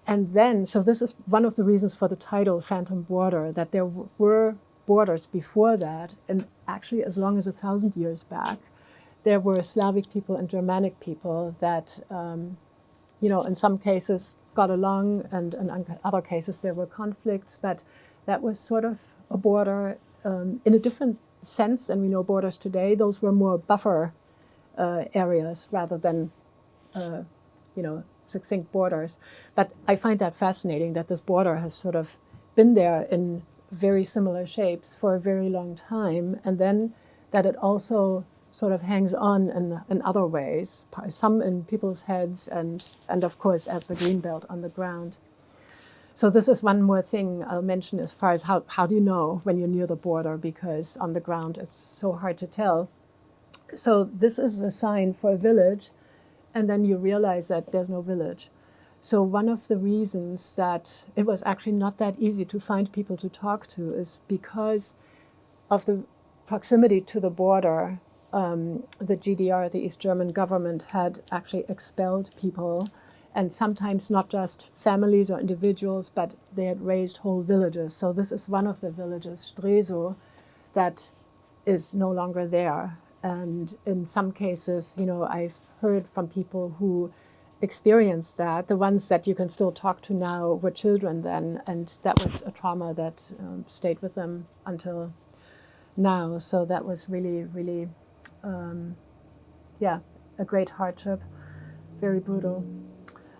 And then, so this is one of the reasons for the title Phantom Border, that there were borders before that, and actually as long as 1,000 years back, there were Slavic people and Germanic people that, in some cases got along, and in other cases there were conflicts, but that was sort of a border in a different sense than we know borders today. Those were more buffer areas rather than, succinct borders. But I find that fascinating that this border has sort of been there in very similar shapes for a very long time, and then that it also sort of hangs on in other ways, some in people's heads and of course as the green belt on the ground. So this is one more thing I'll mention as far as how do you know when you're near the border, because on the ground it's so hard to tell. So this is a sign for a village, and then you realize that there's no village. So one of the reasons that it was actually not that easy to find people to talk to is because of the proximity to the border. The GDR, the East German government, had actually expelled people, and sometimes not just families or individuals, but they had raised whole villages. So this is one of the villages, Stresow, that is no longer there. And in some cases, I've heard from people who experienced that. The ones that you can still talk to now were children then, and that was a trauma that stayed with them until now. So that was really, really, a great hardship, very brutal.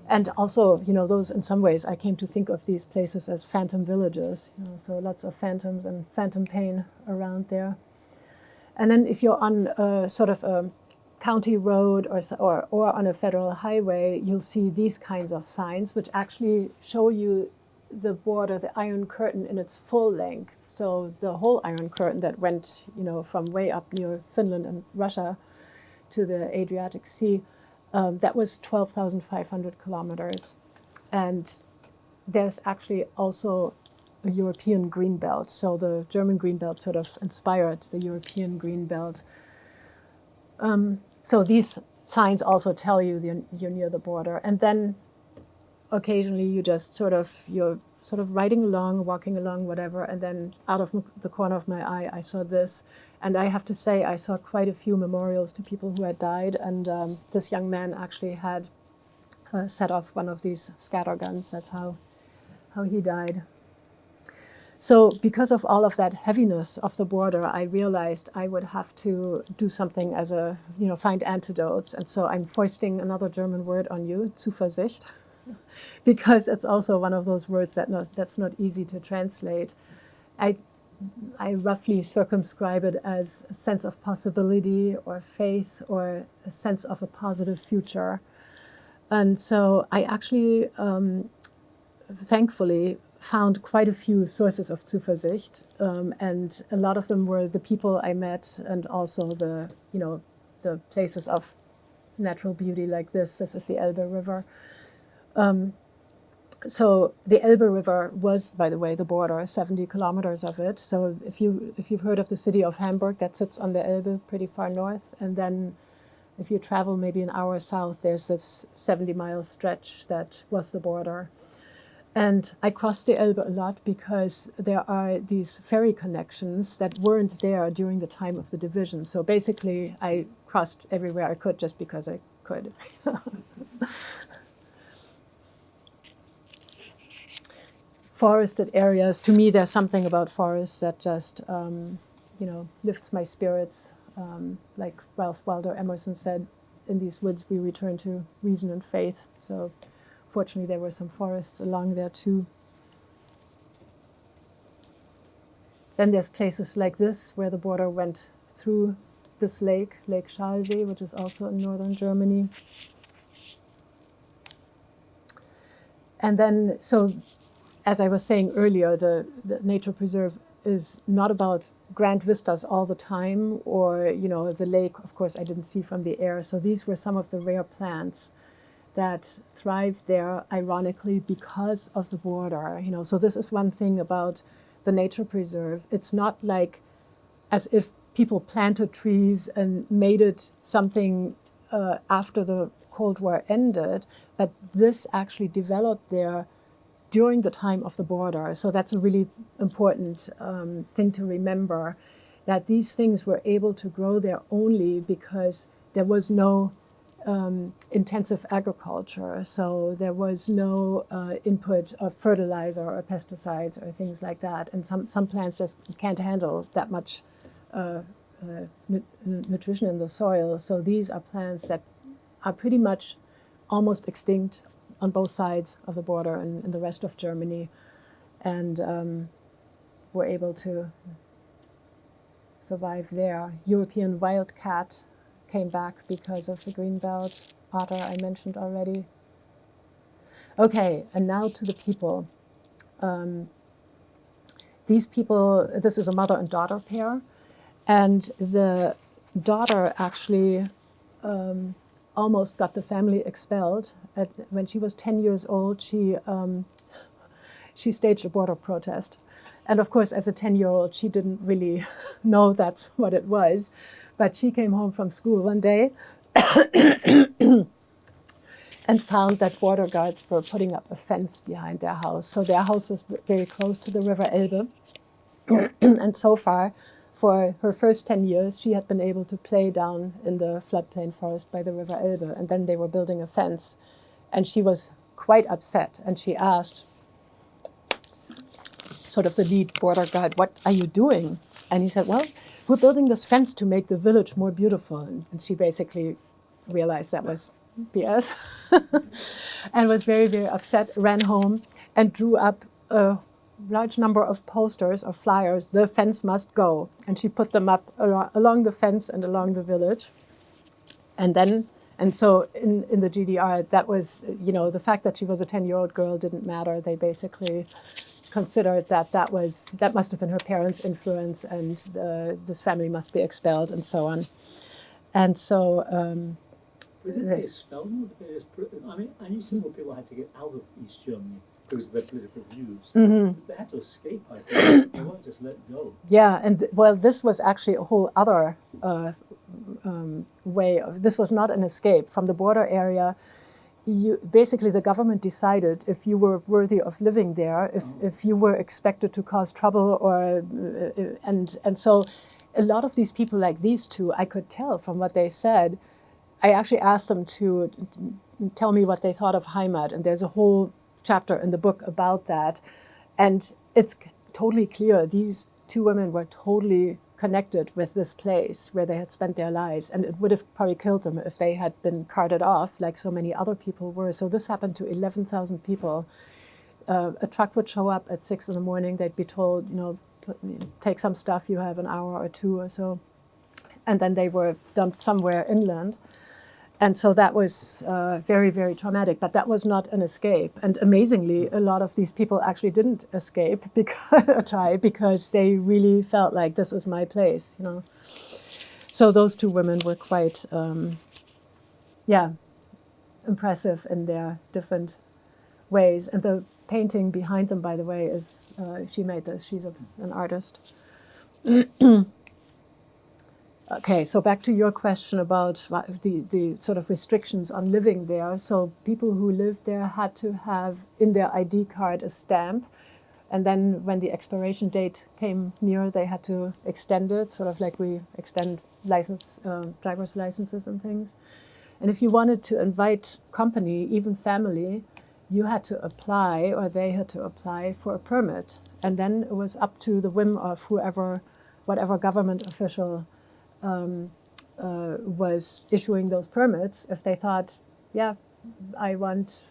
And also, those, in some ways, I came to think of these places as phantom villages, so lots of phantoms and phantom pain around there. And then if you're on a sort of a county road or on a federal highway, you'll see these kinds of signs, which actually show you the border, the Iron Curtain in its full length. So the whole Iron Curtain that went, from way up near Finland and Russia to the Adriatic Sea, that was 12,500 kilometers. And there's actually also a European green belt. So the German green belt sort of inspired the European green belt. So these signs also tell you you're near the border. And then occasionally you're sort of riding along, walking along, whatever, and then out of the corner of my eye, I saw this. And I have to say, I saw quite a few memorials to people who had died. And this young man actually had set off one of these scatter guns. That's how he died. So because of all of that heaviness of the border, I realized I would have to do something as find antidotes. And so I'm foisting another German word on you, Zuversicht, because it's also one of those words that's not easy to translate. I roughly circumscribe it as a sense of possibility or faith or a sense of a positive future. And so I actually, thankfully, found quite a few sources of Zuversicht, and a lot of them were the people I met, and also the places of natural beauty like this. This is the Elbe River. So the Elbe River was, by the way, the border, 70 kilometers of it. So if you've heard of the city of Hamburg, that sits on the Elbe pretty far north, and then if you travel maybe an hour south, there's this 70-mile stretch that was the border. And I crossed the Elbe a lot because there are these ferry connections that weren't there during the time of the division. So basically, I crossed everywhere I could just because I could. Forested areas, to me, there's something about forests that just, lifts my spirits. Like Ralph Waldo Emerson said, in these woods we return to reason and faith. So fortunately, there were some forests along there too. Then there's places like this where the border went through this lake, Lake Schalsee, which is also in northern Germany. And then, so as I was saying earlier, the nature preserve is not about grand vistas all the time, or the lake, of course, I didn't see from the air. So these were some of the rare plants that thrived there, ironically, because of the border. So this is one thing about the nature preserve. It's not like as if people planted trees and made it something after the Cold War ended, but this actually developed there during the time of the border. So that's a really important thing to remember, that these things were able to grow there only because there was no intensive agriculture. So there was no input of fertilizer or pesticides or things like that. And some plants just can't handle that much nutrition in the soil. So these are plants that are pretty much almost extinct on both sides of the border and in the rest of Germany, and were able to survive there. European wildcat came back because of the green belt. Otter I mentioned already. Okay, and now to the people. These people, this is a mother and daughter pair, and the daughter actually almost got the family expelled. When she was 10 years old, she staged a border protest. And of course, as a 10-year-old, she didn't really know that's what it was. But she came home from school one day and found that border guards were putting up a fence behind their house. So their house was very close to the River Elbe. And so far, for her first 10 years, she had been able to play down in the floodplain forest by the River Elbe. And then they were building a fence. And she was quite upset. And she asked sort of the lead border guard, "What are you doing?" And he said, "Well, we're building this fence to make the village more beautiful." And she basically realized that was BS and was very, very upset, ran home and drew up a large number of posters or flyers, "The fence must go." And she put them up along the fence and along the village. And then And so in the GDR, that was, the fact that she was a 10-year-old girl didn't matter. They basically considered that must have been her parents' influence, and this family must be expelled, and so on. And so Was it they expelled them? Or did they just I mean, I knew several people had to get out of East Germany because of their political views. They had to escape, I think. They weren't just let go. Yeah, and this was actually a whole other way. This was not an escape from the border area. Basically, the government decided if you were worthy of living there, if you were expected to cause trouble, and so a lot of these people, like these two, I could tell from what they said. I actually asked them to tell me what they thought of Heimat, and there's a whole chapter in the book about that. And it's totally clear these two women were totally connected with this place where they had spent their lives, and it would have probably killed them if they had been carted off like so many other people were. So this happened to 11,000 people. A truck would show up at 6 a.m. They'd be told, take some stuff, you have an hour or two or so. And then they were dumped somewhere inland. And so that was very, very traumatic, but that was not an escape. And amazingly, a lot of these people actually didn't escape because they really felt like this is my place, So those two women were quite, impressive in their different ways. And the painting behind them, by the way, is, she made this, she's an artist. Okay, so back to your question about the sort of restrictions on living there. So people who lived there had to have in their ID card a stamp, and then when the expiration date came near, they had to extend it, sort of like we extend driver's licenses and things. And if you wanted to invite company, even family, you had to apply, or they had to apply for a permit. And then it was up to the whim of whatever government official was issuing those permits. If they thought, I want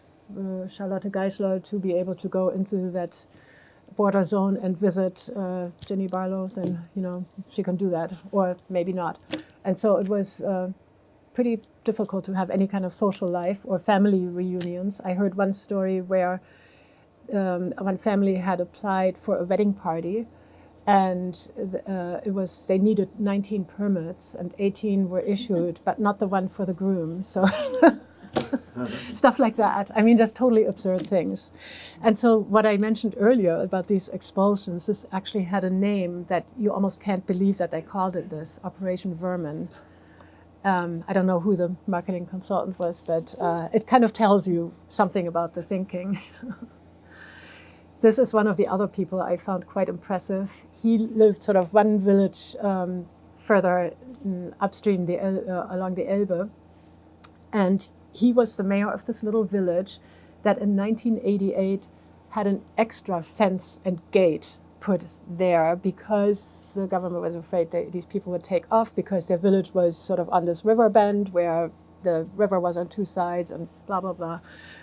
Charlotte Geisler to be able to go into that border zone and visit Ginny Barlow, then she can do that, or maybe not. And so it was pretty difficult to have any kind of social life or family reunions. I heard one story where one family had applied for a wedding party, and they needed 19 permits, and 18 were issued, but not the one for the groom. So stuff like that. I mean, just totally absurd things. And so what I mentioned earlier about these expulsions, this actually had a name that you almost can't believe that they called it this, Operation Vermin. I don't know who the marketing consultant was, but it kind of tells you something about the thinking. This is one of the other people I found quite impressive. He lived sort of one village further upstream along the Elbe. And he was the mayor of this little village that in 1988 had an extra fence and gate put there because the government was afraid that these people would take off, because their village was sort of on this river bend where the river was on two sides and blah, blah, blah.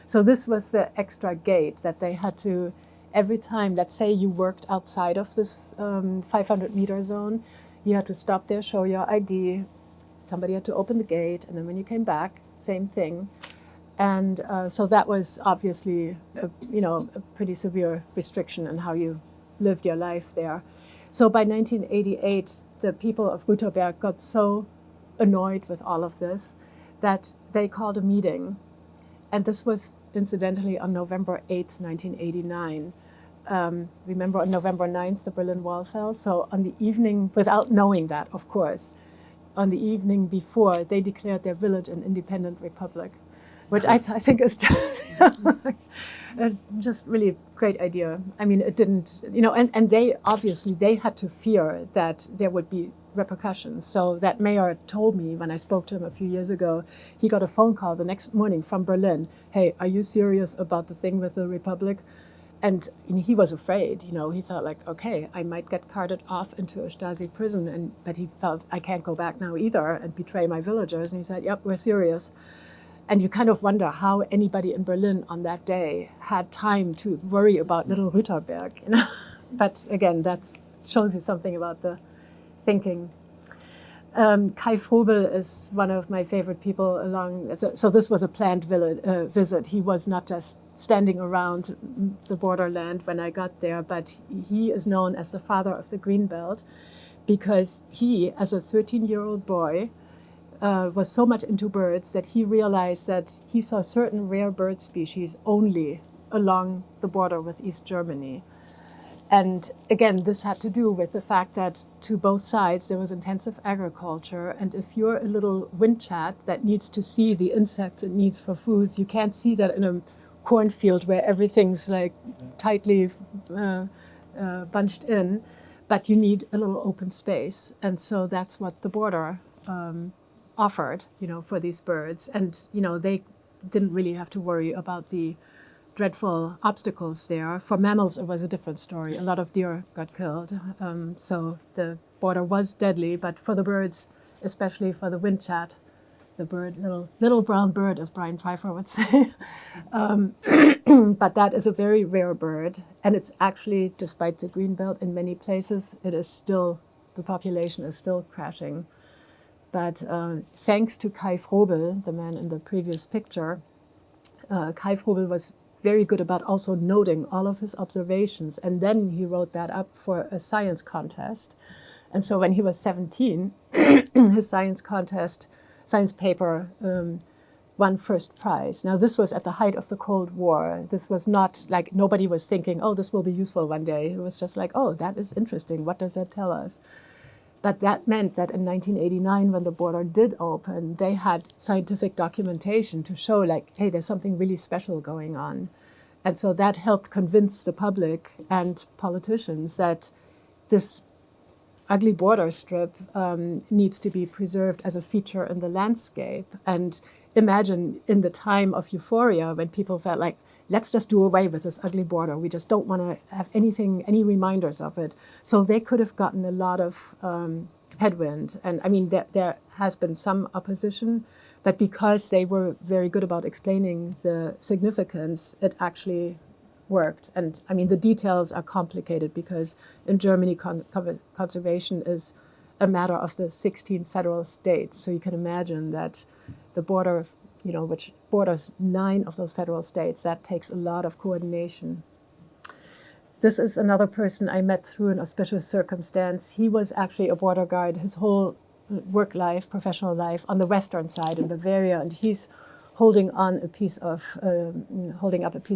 So this was the extra gate that they had to, every time, let's say you worked outside of this 500-meter zone, you had to stop there, show your ID, somebody had to open the gate, and then when you came back, same thing. And so that was obviously a pretty severe restriction on how you lived your life there. So by 1988, the people of Rüterberg got so annoyed with all of this that they called a meeting. And this was incidentally on November 8th, 1989. Remember on November 9th, the Berlin Wall fell? So on the evening, without knowing that, of course, on the evening before, they declared their village an independent republic, which I think is just really a great idea. I mean, it didn't, and they had to fear that there would be repercussions. So that mayor told me when I spoke to him a few years ago, he got a phone call the next morning from Berlin. Hey, are you serious about the thing with the republic? And he was afraid, he felt like, okay, I might get carted off into a Stasi prison, but he felt, I can't go back now either and betray my villagers. And he said, yep, we're serious. And you kind of wonder how anybody in Berlin on that day had time to worry about little Rüterberg. But again, that shows you something about the thinking. Kai Frobel is one of my favorite people along. So this was a planned visit. He was not just standing around the borderland when I got there, but he is known as the father of the Greenbelt because he, as a 13-year-old boy, was so much into birds that he realized that he saw certain rare bird species only along the border with East Germany. And again, this had to do with the fact that to both sides there was intensive agriculture, and if you're a little windchat that needs to see the insects it needs for foods, you can't see that in a cornfield where everything's like tightly bunched in, but you need a little open space. And so that's what the border offered, for these birds. And, they didn't really have to worry about the dreadful obstacles there. For mammals, it was a different story. A lot of deer got killed. So the border was deadly, but for the birds, especially for the windchat, the bird, little brown bird, as Brian Pfeiffer would say. But that is a very rare bird. And it's actually, despite the greenbelt in many places, the population is still crashing. But thanks to Kai Frobel, the man in the previous picture, Kai Frobel was very good about also noting all of his observations. And then he wrote that up for a science contest. And so when he was 17, his science paper won first prize. Now, this was at the height of the Cold War. This was not like nobody was thinking, oh, this will be useful one day. It was just like, oh, that is interesting. What does that tell us? But that meant that in 1989, when the border did open, they had scientific documentation to show, like, hey, there's something really special going on. And so that helped convince the public and politicians that this ugly border strip needs to be preserved as a feature in the landscape. And imagine in the time of euphoria when people felt like, let's just do away with this ugly border. We just don't want to have any reminders of it. So they could have gotten a lot of headwind. And I mean, there has been some opposition, but because they were very good about explaining the significance, it actually worked. And I mean, the details are complicated because in Germany, conservation is a matter of the 16 federal states. So you can imagine that the border, which borders 9 of those federal states, that takes a lot of coordination. This is another person I met through an auspicious circumstance. He was actually a border guard his whole work life, professional life, on the western side in Bavaria, and he's holding up a piece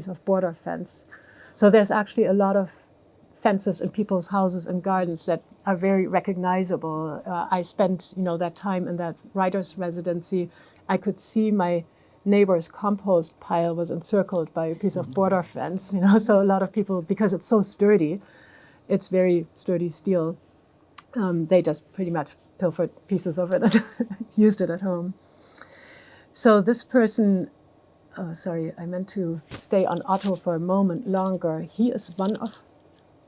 of border fence. So there's actually a lot of fences in people's houses and gardens that are very recognizable. I spent, that time in that writer's residency. I could see my neighbor's compost pile was encircled by a piece of border fence, so a lot of people, because it's so sturdy, it's very sturdy steel, they just pretty much pilfered pieces of it and used it at home. So this person, I meant to stay on Otto for a moment longer. He is one of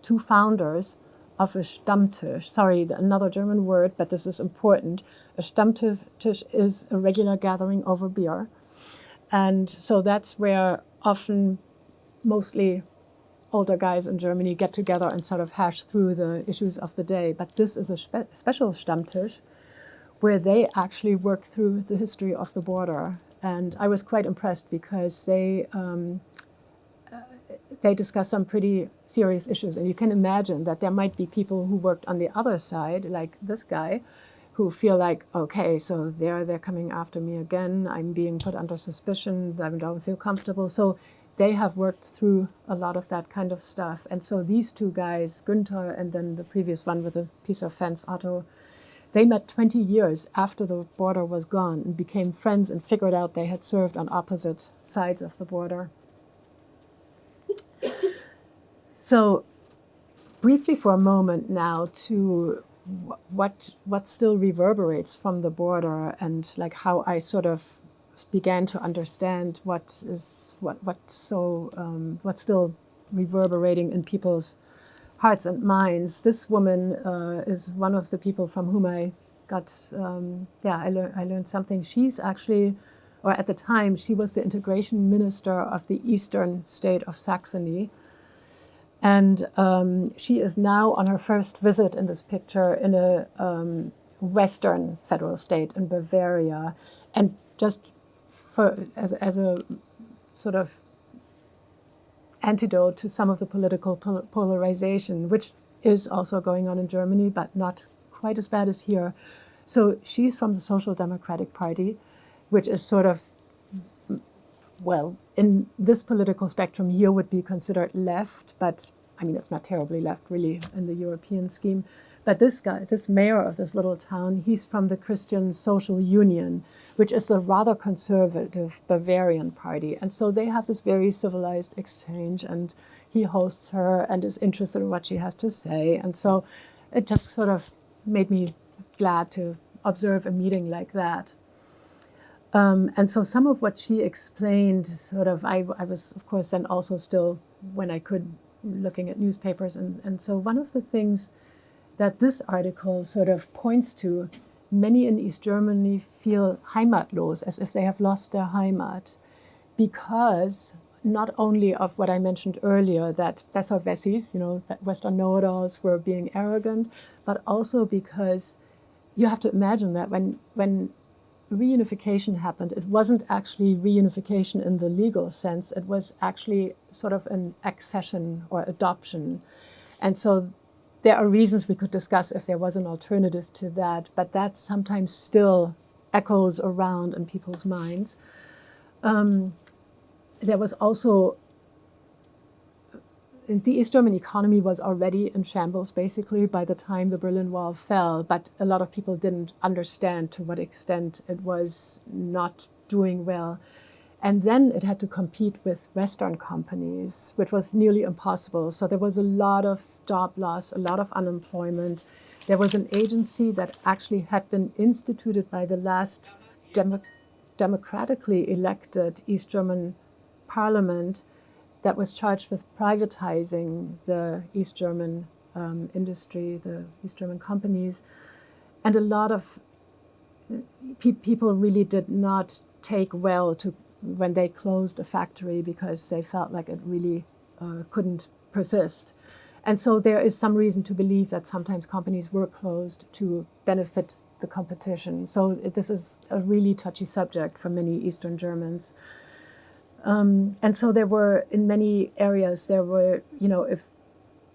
2 founders of a Stammtisch. Another German word, but this is important. A Stammtisch is a regular gathering over beer. And so that's where often, mostly older guys in Germany get together and sort of hash through the issues of the day. But this is a special Stammtisch where they actually work through the history of the border. And I was quite impressed because they discuss some pretty serious issues. And you can imagine that there might be people who worked on the other side, like this guy, who feel like, okay, so they're coming after me again. I'm being put under suspicion. I don't feel comfortable. So they have worked through a lot of that kind of stuff. And so these 2 guys, Günther and then the previous one with a piece of fence, Otto, they met 20 years after the border was gone and became friends and figured out they had served on opposite sides of the border. So briefly for a moment now to what still reverberates from the border and like how I sort of began to understand what's still reverberating in people's hearts and minds. This woman is one of the people from whom I got, I learned something. She's actually, or at the time, she was the integration minister of the eastern state of Saxony. And she is now on her first visit in this picture in a Western federal state in Bavaria, and just as a sort of antidote to some of the political polarization, which is also going on in Germany, but not quite as bad as here. So she's from the Social Democratic Party, which is sort of, well, in this political spectrum here would be considered left, but I mean, it's not terribly left really in the European scheme. But this guy, this mayor of this little town, he's from the Christian Social Union, which is a rather conservative Bavarian party. And so they have this very civilized exchange, and he hosts her and is interested in what she has to say. And so it just sort of made me glad to observe a meeting like that. And so some of what she explained, sort of, I was, of course, then also still, when I could, looking at newspapers. And so one of the things that this article sort of points to, many in East Germany feel heimatlos, as if they have lost their Heimat, because not only of what I mentioned earlier, that Besserwessis, that Western know-it-alls were being arrogant, but also because you have to imagine that when reunification happened, it wasn't actually reunification in the legal sense, it was actually sort of an accession or adoption. And so there are reasons we could discuss if there was an alternative to that, but that sometimes still echoes around in people's minds. There was also, the East German economy was already in shambles basically by the time the Berlin Wall fell, but a lot of people didn't understand to what extent it was not doing well. And then it had to compete with Western companies, which was nearly impossible. So there was a lot of job loss, a lot of unemployment. There was an agency that actually had been instituted by the last democratically elected East German parliament that was charged with privatizing the East German industry, the East German companies. And a lot of people really did not take well to when they closed a factory because they felt like it really couldn't persist. And so there is some reason to believe that sometimes companies were closed to benefit the competition. So this is a really touchy subject for many Eastern Germans. And so there were, in many areas, there were,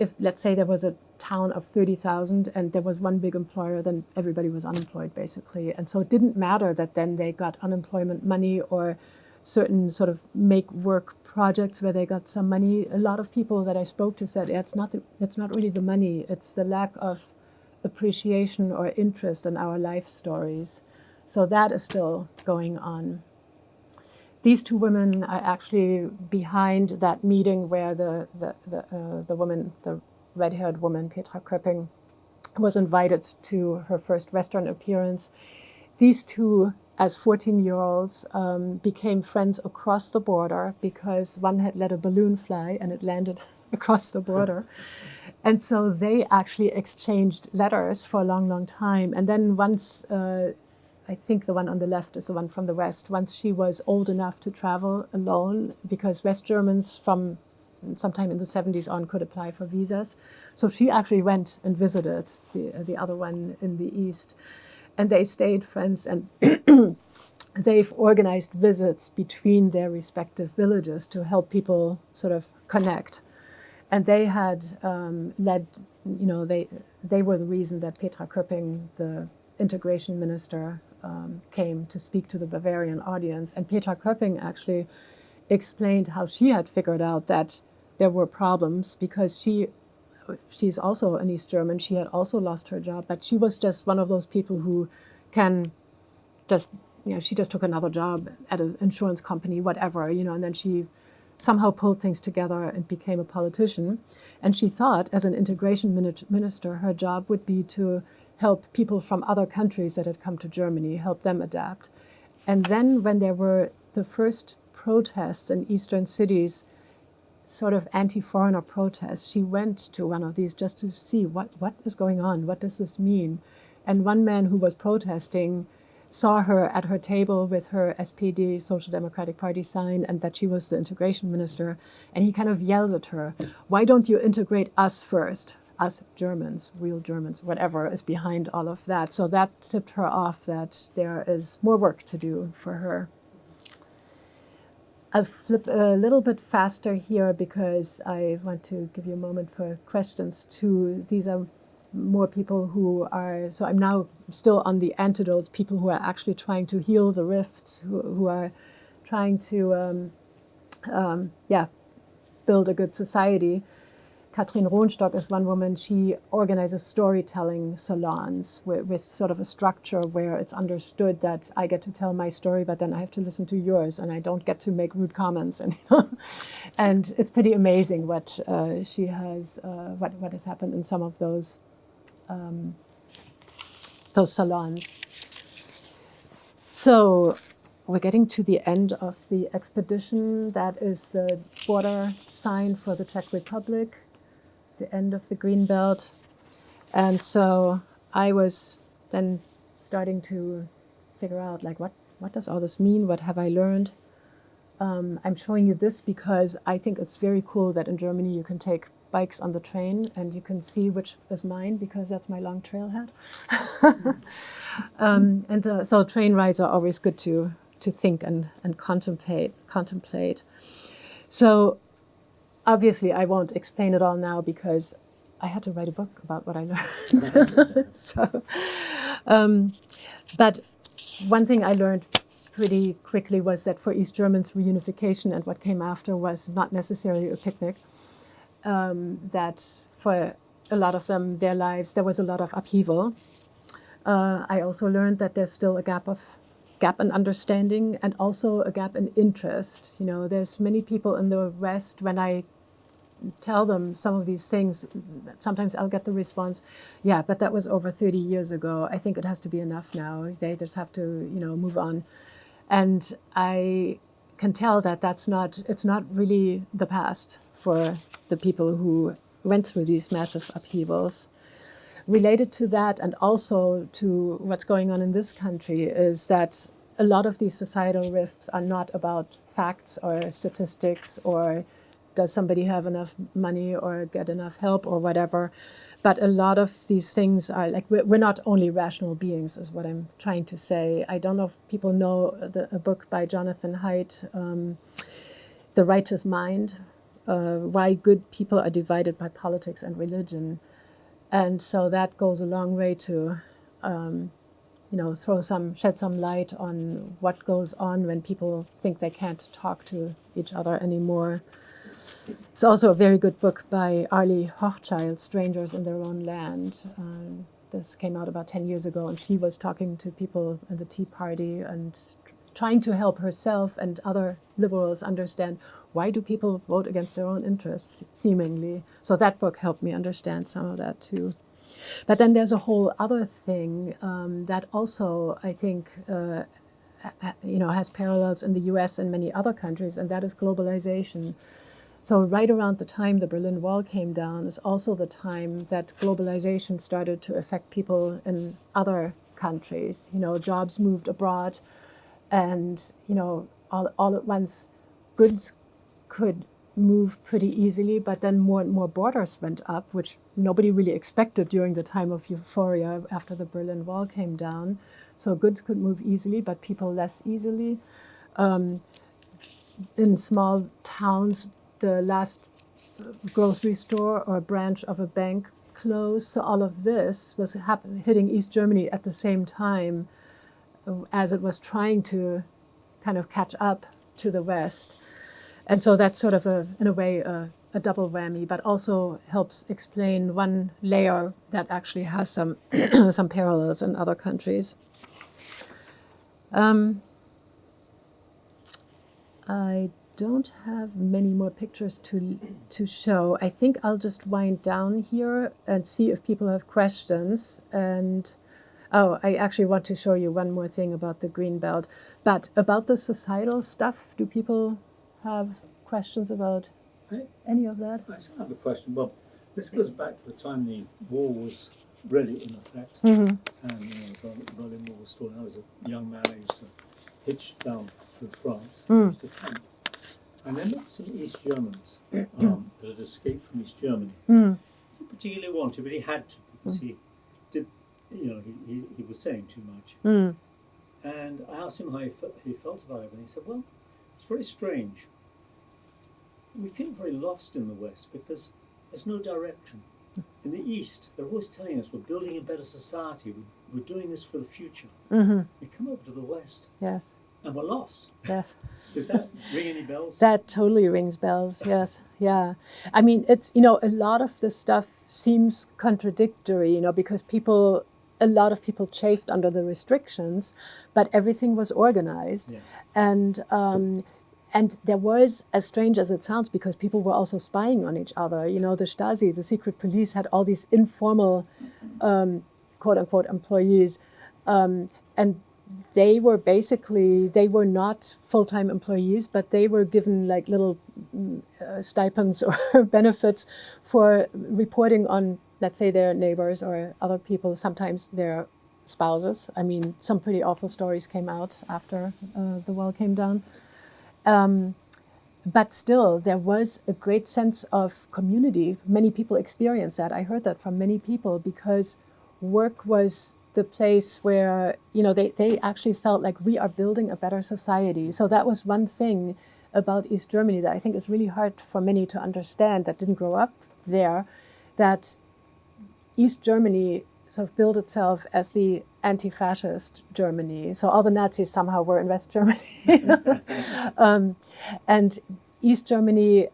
if let's say there was a town of 30,000 and there was one big employer, then everybody was unemployed basically. And so it didn't matter that then they got unemployment money or certain sort of make work projects where they got some money. A lot of people that I spoke to said, it's not really the money, it's the lack of appreciation or interest in our life stories. So that is still going on. These two women are actually behind that meeting where the woman, the red-haired woman, Petra Köpping, was invited to her first Western appearance. These two, as 14-year-olds, became friends across the border because one had let a balloon fly and it landed across the border. And so they actually exchanged letters for a long, long time. And then once, I think the one on the left is the one from the West, once she was old enough to travel alone, because West Germans from sometime in the 70s on could apply for visas. So she actually went and visited the other one in the East. And they stayed friends, and they've organized visits between their respective villages to help people sort of connect. And they had led, they were the reason that Petra Köpping, the integration minister, came to speak to the Bavarian audience. And Petra Köpping actually explained how she had figured out that there were problems because she's also an East German. She had also lost her job, but she was just one of those people who can just, she just took another job at an insurance company, whatever, and then she somehow pulled things together and became a politician. And she thought, as an integration minister, her job would be to help people from other countries that had come to Germany, help them adapt. And then when there were the first protests in Eastern cities, sort of anti-foreigner protests, she went to one of these just to see what is going on, what does this mean? And one man who was protesting saw her at her table with her SPD, Social Democratic Party sign, and that she was the integration minister. And he kind of yelled at her, "Why don't you integrate us first?" us Germans, real Germans, whatever is behind all of that. So that tipped her off that there is more work to do for her. I'll flip a little bit faster here because I want to give you a moment for questions too. These are more people who are, so I'm now still on the antidotes, people who are actually trying to heal the rifts, who are trying to, build a good society. Katrin Rohnstock is one woman. She organizes storytelling salons with sort of a structure where it's understood that I get to tell my story, but then I have to listen to yours, and I don't get to make rude comments. And it's pretty amazing what she has, what has happened in some of those salons. So we're getting to the end of the expedition. That is the border sign for the Czech Republic, the end of the green belt. And so I was then starting to figure out, like, what does all this mean? What have I learned? I'm showing you this because I think it's very cool that in Germany you can take bikes on the train and you can see which is mine because that's my long trailhead. So train rides are always good to think and contemplate. So obviously, I won't explain it all now because I had to write a book about what I learned. But one thing I learned pretty quickly was that for East Germans, reunification and what came after was not necessarily a picnic. That for a lot of them, their lives, there was a lot of upheaval. I also learned that there's still a gap in understanding and also a gap in interest. You know, there's many people in the West, when I tell them some of these things, sometimes I'll get the response, yeah, but that was over 30 years ago. I think it has to be enough now. They just have to, move on. And I can tell that it's not really the past for the people who went through these massive upheavals. Related to that, and also to what's going on in this country, is that a lot of these societal rifts are not about facts or statistics or does somebody have enough money or get enough help or whatever. But a lot of these things are like, we're not only rational beings, is what I'm trying to say. I don't know if people know a book by Jonathan Haidt, The Righteous Mind, Why Good People Are Divided by Politics and Religion. And so that goes a long way to, shed some light on what goes on when people think they can't talk to each other anymore. It's also a very good book by Arlie Hochschild, Strangers in Their Own Land. This came out about 10 years ago, and she was talking to people in the Tea Party and trying to help herself and other liberals understand, why do people vote against their own interests, seemingly? So that book helped me understand some of that too. But then there's a whole other thing that also, I think, has parallels in the US and many other countries, and that is globalization. So right around the time the Berlin Wall came down is also the time that globalization started to affect people in other countries. Jobs moved abroad, and all at once goods could move pretty easily, but then more and more borders went up, which nobody really expected during the time of euphoria after the Berlin Wall came down. So goods could move easily, but people less easily. In small towns, the last grocery store or branch of a bank closed. So all of this was hitting East Germany at the same time as it was trying to kind of catch up to the West. And so that's sort of, in a way, a double whammy, but also helps explain one layer that actually has some some parallels in other countries. I don't have many more pictures to show. I think I'll just wind down here and see if people have questions. And I actually want to show you one more thing about the green belt. But about the societal stuff, do people have questions about any of that? I still have a question. Well, this goes back to the time the wall was really in effect, Mm-hmm. and the Berlin Wall was still. I was a young man. I used to hitch down through France, used to tramp. And then met some East Germans that had escaped from East Germany. didn't particularly want to, but he had to because he did. He was saying too much. Mm. And I asked him how he felt about it, and he said, "Well, it's very strange. We feel very lost in the West because there's no direction. In the East, they're always telling us we're building a better society. We're doing this for the future. Mm-hmm. We come over to the West Yes. and we're lost." Yes. Does that ring any bells? That totally rings bells. Yes. Yeah. I mean, it's, a lot of this stuff seems contradictory, because a lot of people chafed under the restrictions, but everything was organized. Yeah. And there was, as strange as it sounds, because people were also spying on each other. The Stasi, the secret police, had all these informal, quote unquote, employees. And they were not full-time employees, but they were given like little stipends or benefits for reporting on, let's say, their neighbors or other people, sometimes their spouses. I mean, some pretty awful stories came out after the wall came down. But still, there was a great sense of community. Many people experienced that. I heard that from many people because work was the place where, they actually felt like we are building a better society. So that was one thing about East Germany that I think is really hard for many to understand that didn't grow up there, that East Germany sort of built itself as the anti-fascist Germany. So all the Nazis somehow were in West Germany. And East Germany,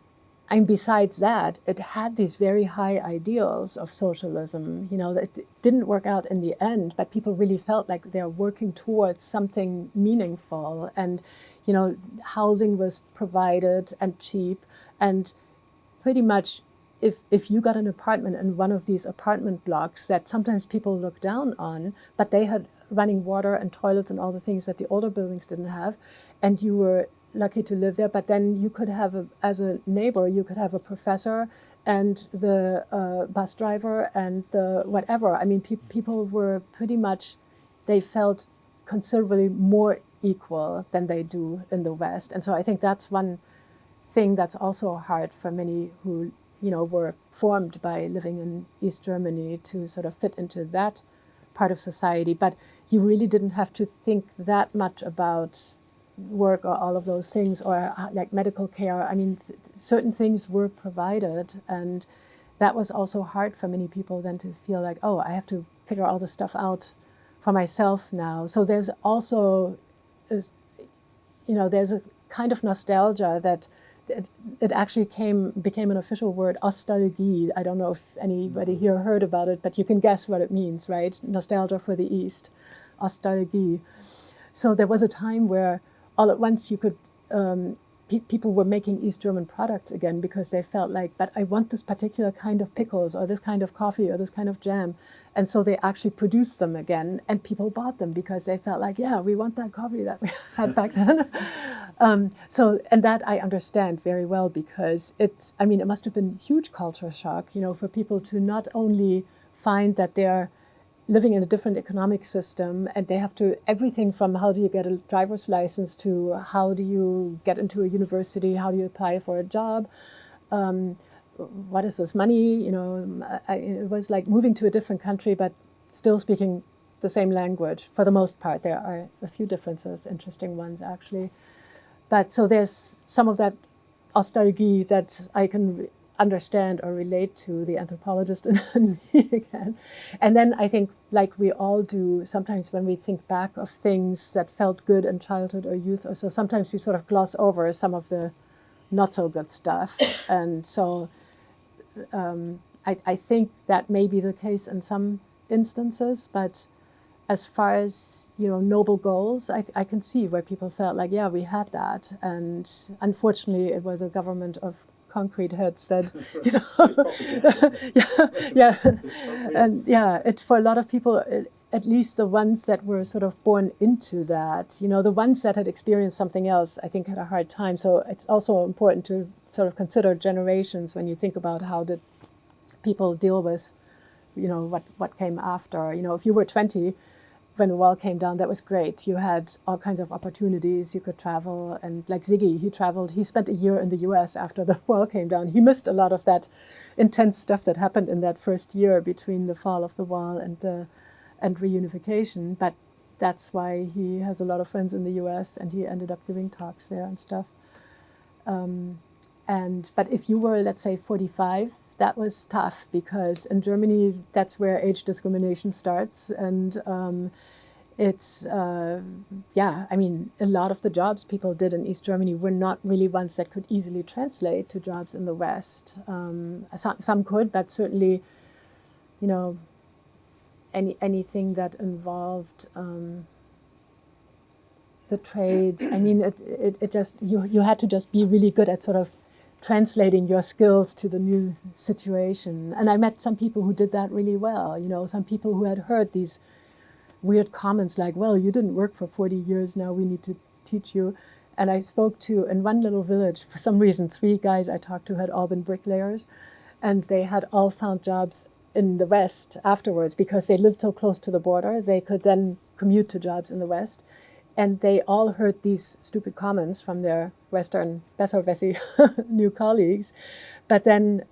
and besides that, it had these very high ideals of socialism, that didn't work out in the end, but people really felt like they're working towards something meaningful. And, housing was provided and cheap. And pretty much if you got an apartment in one of these apartment blocks that sometimes people look down on, but they had running water and toilets and all the things that the older buildings didn't have, and you were lucky to live there, but then you could have, as a neighbor, you could have a professor and the bus driver and the whatever. I mean, people were pretty much, they felt considerably more equal than they do in the West. And so I think that's one thing that's also hard for many who were formed by living in East Germany to sort of fit into that part of society. But you really didn't have to think that much about work or all of those things, or like medical care. I mean, certain things were provided, and that was also hard for many people then to feel like, oh, I have to figure all this stuff out for myself now. So there's also, there's a kind of nostalgia that it actually became an official word, Nostalgie. I don't know if anybody here heard about it, but you can guess what it means, right? Nostalgia for the East, Nostalgie. So there was a time where all at once you could, people were making East German products again because they felt like, but I want this particular kind of pickles or this kind of coffee or this kind of jam. And so they actually produced them again, and people bought them because they felt like, yeah, we want that coffee that we had back then. And that I understand very well, because it must have been huge culture shock, for people to not only find that they're living in a different economic system, and they have to, everything from how do you get a driver's license to how do you get into a university, how do you apply for a job, what is this money, it was like moving to a different country, but still speaking the same language for the most part. There are a few differences, interesting ones actually. But so there's some of that nostalgia that I can understand or relate to, the anthropologist in me again. And then I think, like we all do, sometimes when we think back of things that felt good in childhood or youth or so, sometimes we sort of gloss over some of the not so good stuff. And so I think that may be the case in some instances, but as far as, noble goals, I can see where people felt like, yeah, we had that. And unfortunately, it was a government of concrete heads that, and for a lot of people, at least the ones that were sort of born into that, the ones that had experienced something else, I think had a hard time. So it's also important to sort of consider generations when you think about how did people deal with, what came after. If you were 20 when the wall came down, that was great. You had all kinds of opportunities. You could travel, and like Ziggy, he traveled. He spent a year in the U.S. after the wall came down. He missed a lot of that intense stuff that happened in that first year between the fall of the wall and reunification. But that's why he has a lot of friends in the U.S. and he ended up giving talks there and stuff. But if you were, let's say, 45, that was tough because in Germany, that's where age discrimination starts. And it's, I mean, a lot of the jobs people did in East Germany were not really ones that could easily translate to jobs in the West. Some could, but certainly, you know, anything that involved the trades. I mean, it just, you had to just be really good at sort of translating your skills to the new situation. And I met some people who did that really well. You know, some people who had heard these weird comments like, well, you didn't work for 40 years, now we need to teach you. And I spoke to, in one little village, for some reason, 3 guys I talked to had all been bricklayers, and they had all found jobs in the West afterwards because they lived so close to the border. They could then commute to jobs in the West. And they all heard these stupid comments from their Western, besser-wessi new colleagues. But then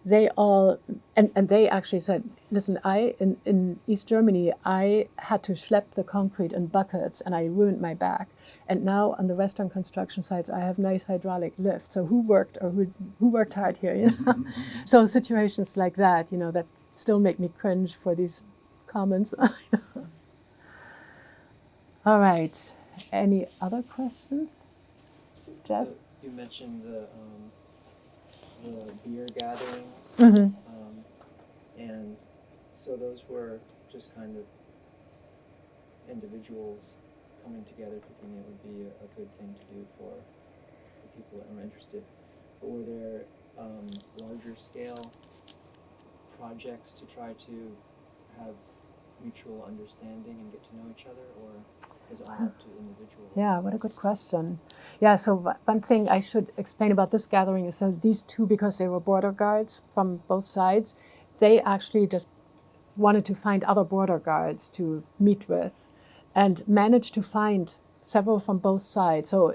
they all, and they actually said, listen, in East Germany, I had to schlep the concrete in buckets and I ruined my back. And now on the Western construction sites, I have nice hydraulic lifts. So who worked hard here? You know? So situations like that, you know, that still make me cringe for these comments. All right. Any other questions, Jeff? So you mentioned the beer gatherings, Mm-hmm. and so those were just kind of individuals coming together, thinking it would be a good thing to do for the people that were interested. But were there larger scale projects to try to have mutual understanding and get to know each other, or is it all up to individuals? Yeah, what a good question. Yeah, so one thing I should explain about this gathering is so these two, because they were border guards from both sides, they actually just wanted to find other border guards to meet with and managed to find several from both sides. So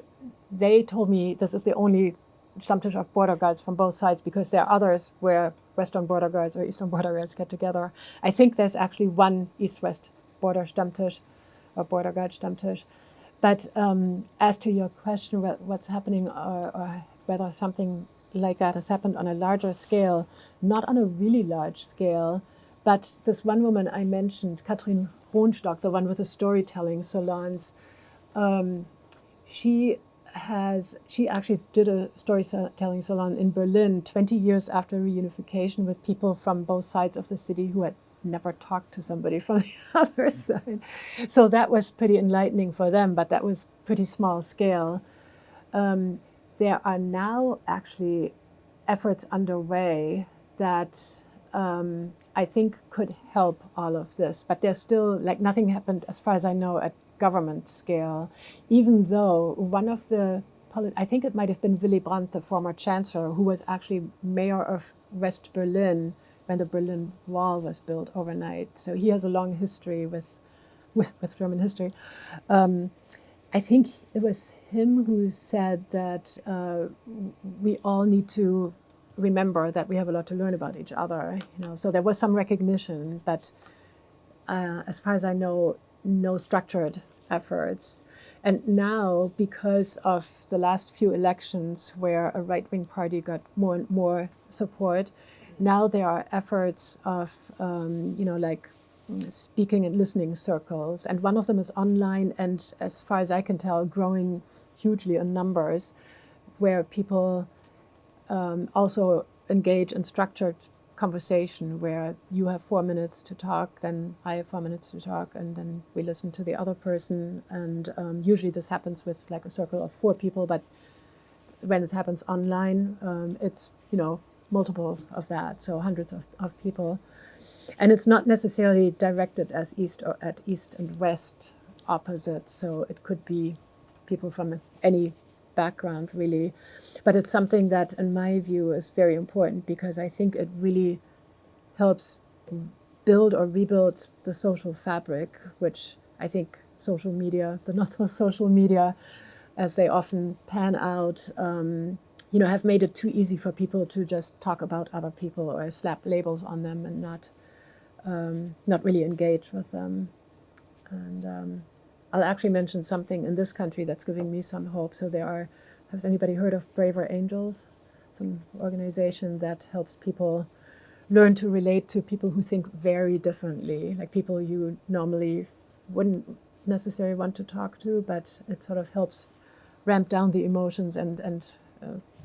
they told me this is the only Stammtisch of border guards from both sides because there are others where Western border guards or Eastern border guards get together. I think there's actually one East-West border Stammtisch or border guard Stammtisch. But as to your question, what's happening or whether something like that has happened on a larger scale, not on a really large scale, but this one woman I mentioned, Katrin Hohnstock, the one with the storytelling salons, she actually did a storytelling salon in Berlin 20 years after reunification with people from both sides of the city who had never talked to somebody from the other side. So that was pretty enlightening for them, but that was pretty small scale. There are now actually efforts underway that I think could help all of this, but there's still, like, nothing happened as far as I know at government scale, even though one of the, I think it might have been Willy Brandt, the former chancellor, who was actually mayor of West Berlin when the Berlin Wall was built overnight. So he has a long history with German history. I think it was him who said that we all need to remember that we have a lot to learn about each other. You know, so there was some recognition, but as far as I know, no structured efforts. And now, because of the last few elections where a right-wing party got more and more support, now there are efforts of, like speaking and listening circles. And one of them is online and, as far as I can tell, growing hugely in numbers, where people also engage in structured conversation where you have 4 minutes to talk, then I have 4 minutes to talk, and then we listen to the other person. And usually this happens with like a circle of 4 people, but when it happens online, it's, multiples of that, so hundreds of people. And it's not necessarily directed as East or at East and West opposites, so it could be people from any background, really. But it's something that, in my view, is very important because I think it really helps build or rebuild the social fabric, which I think social media, the not so social media, as they often pan out, have made it too easy for people to just talk about other people or slap labels on them and not really engage with them. And I'll actually mention something in this country that's giving me some hope. So has anybody heard of Braver Angels? It's an organization that helps people learn to relate to people who think very differently, like people you normally wouldn't necessarily want to talk to, but it sort of helps ramp down the emotions and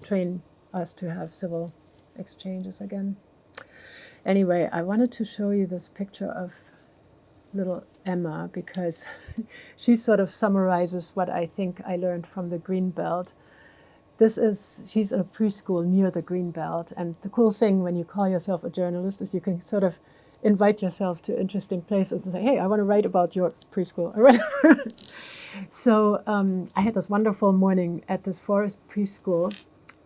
train us to have civil exchanges again. Anyway, I wanted to show you this picture of little Emma because she sort of summarizes what I think I learned from the Green Belt. She's in a preschool near the Green Belt, and the cool thing when you call yourself a journalist is you can sort of invite yourself to interesting places and say, hey, I want to write about your preschool or whatever. So I had this wonderful morning at this forest preschool,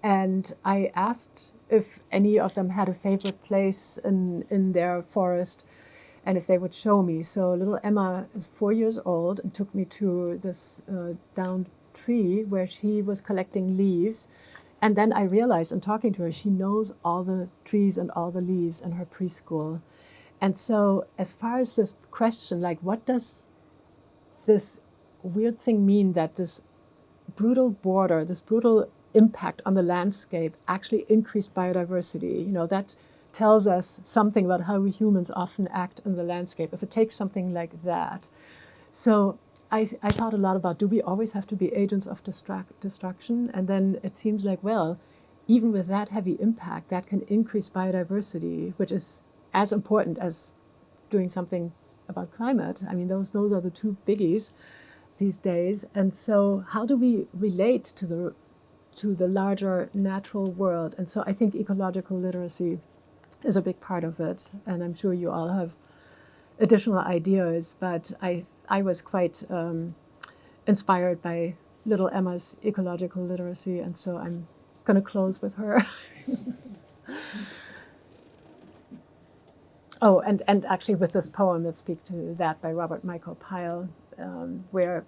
and I asked if any of them had a favorite place in their forest and if they would show me. So little Emma is 4 years old and took me to this downed tree where she was collecting leaves. And then I realized in talking to her, she knows all the trees and all the leaves in her preschool. And so as far as this question, like what does this weird thing mean that this brutal border, this brutal impact on the landscape actually increased biodiversity? That tells us something about how we humans often act in the landscape, if it takes something like that. So I thought a lot about, do we always have to be agents of destruction? And then it seems like, well, even with that heavy impact, that can increase biodiversity, which is as important as doing something about climate. I mean, those are the two biggies these days. And so how do we relate to the larger natural world? And so I think ecological literacy is a big part of it. And I'm sure you all have additional ideas, but I was quite inspired by little Emma's ecological literacy. And so I'm going to close with her. Oh, and actually with this poem that speaks to that by Robert Michael Pyle, where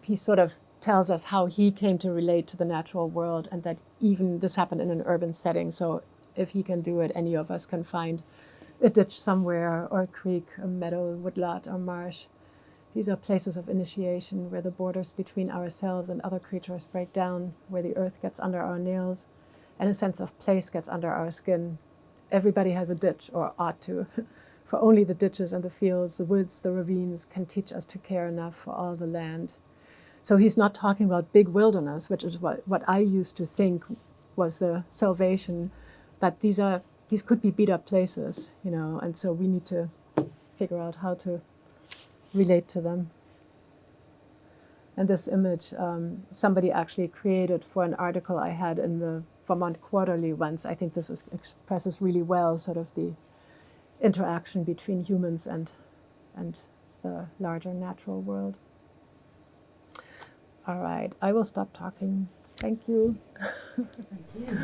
he sort of tells us how he came to relate to the natural world, and that even this happened in an urban setting. So if he can do it, any of us can find a ditch somewhere, or a creek, a meadow, woodlot, or marsh. These are places of initiation where the borders between ourselves and other creatures break down, where the earth gets under our nails, and a sense of place gets under our skin. Everybody has a ditch, or ought to, for only the ditches and the fields, the woods, the ravines can teach us to care enough for all the land. So he's not talking about big wilderness, which is what I used to think was the salvation, but these could be beat up places, and so we need to figure out how to relate to them. And this image, somebody actually created for an article I had in the Vermont Quarterly once. I think this expresses really well sort of the interaction between humans and the larger natural world. All right, I will stop talking. Thank you. Thank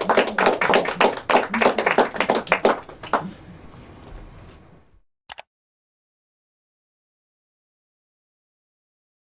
you.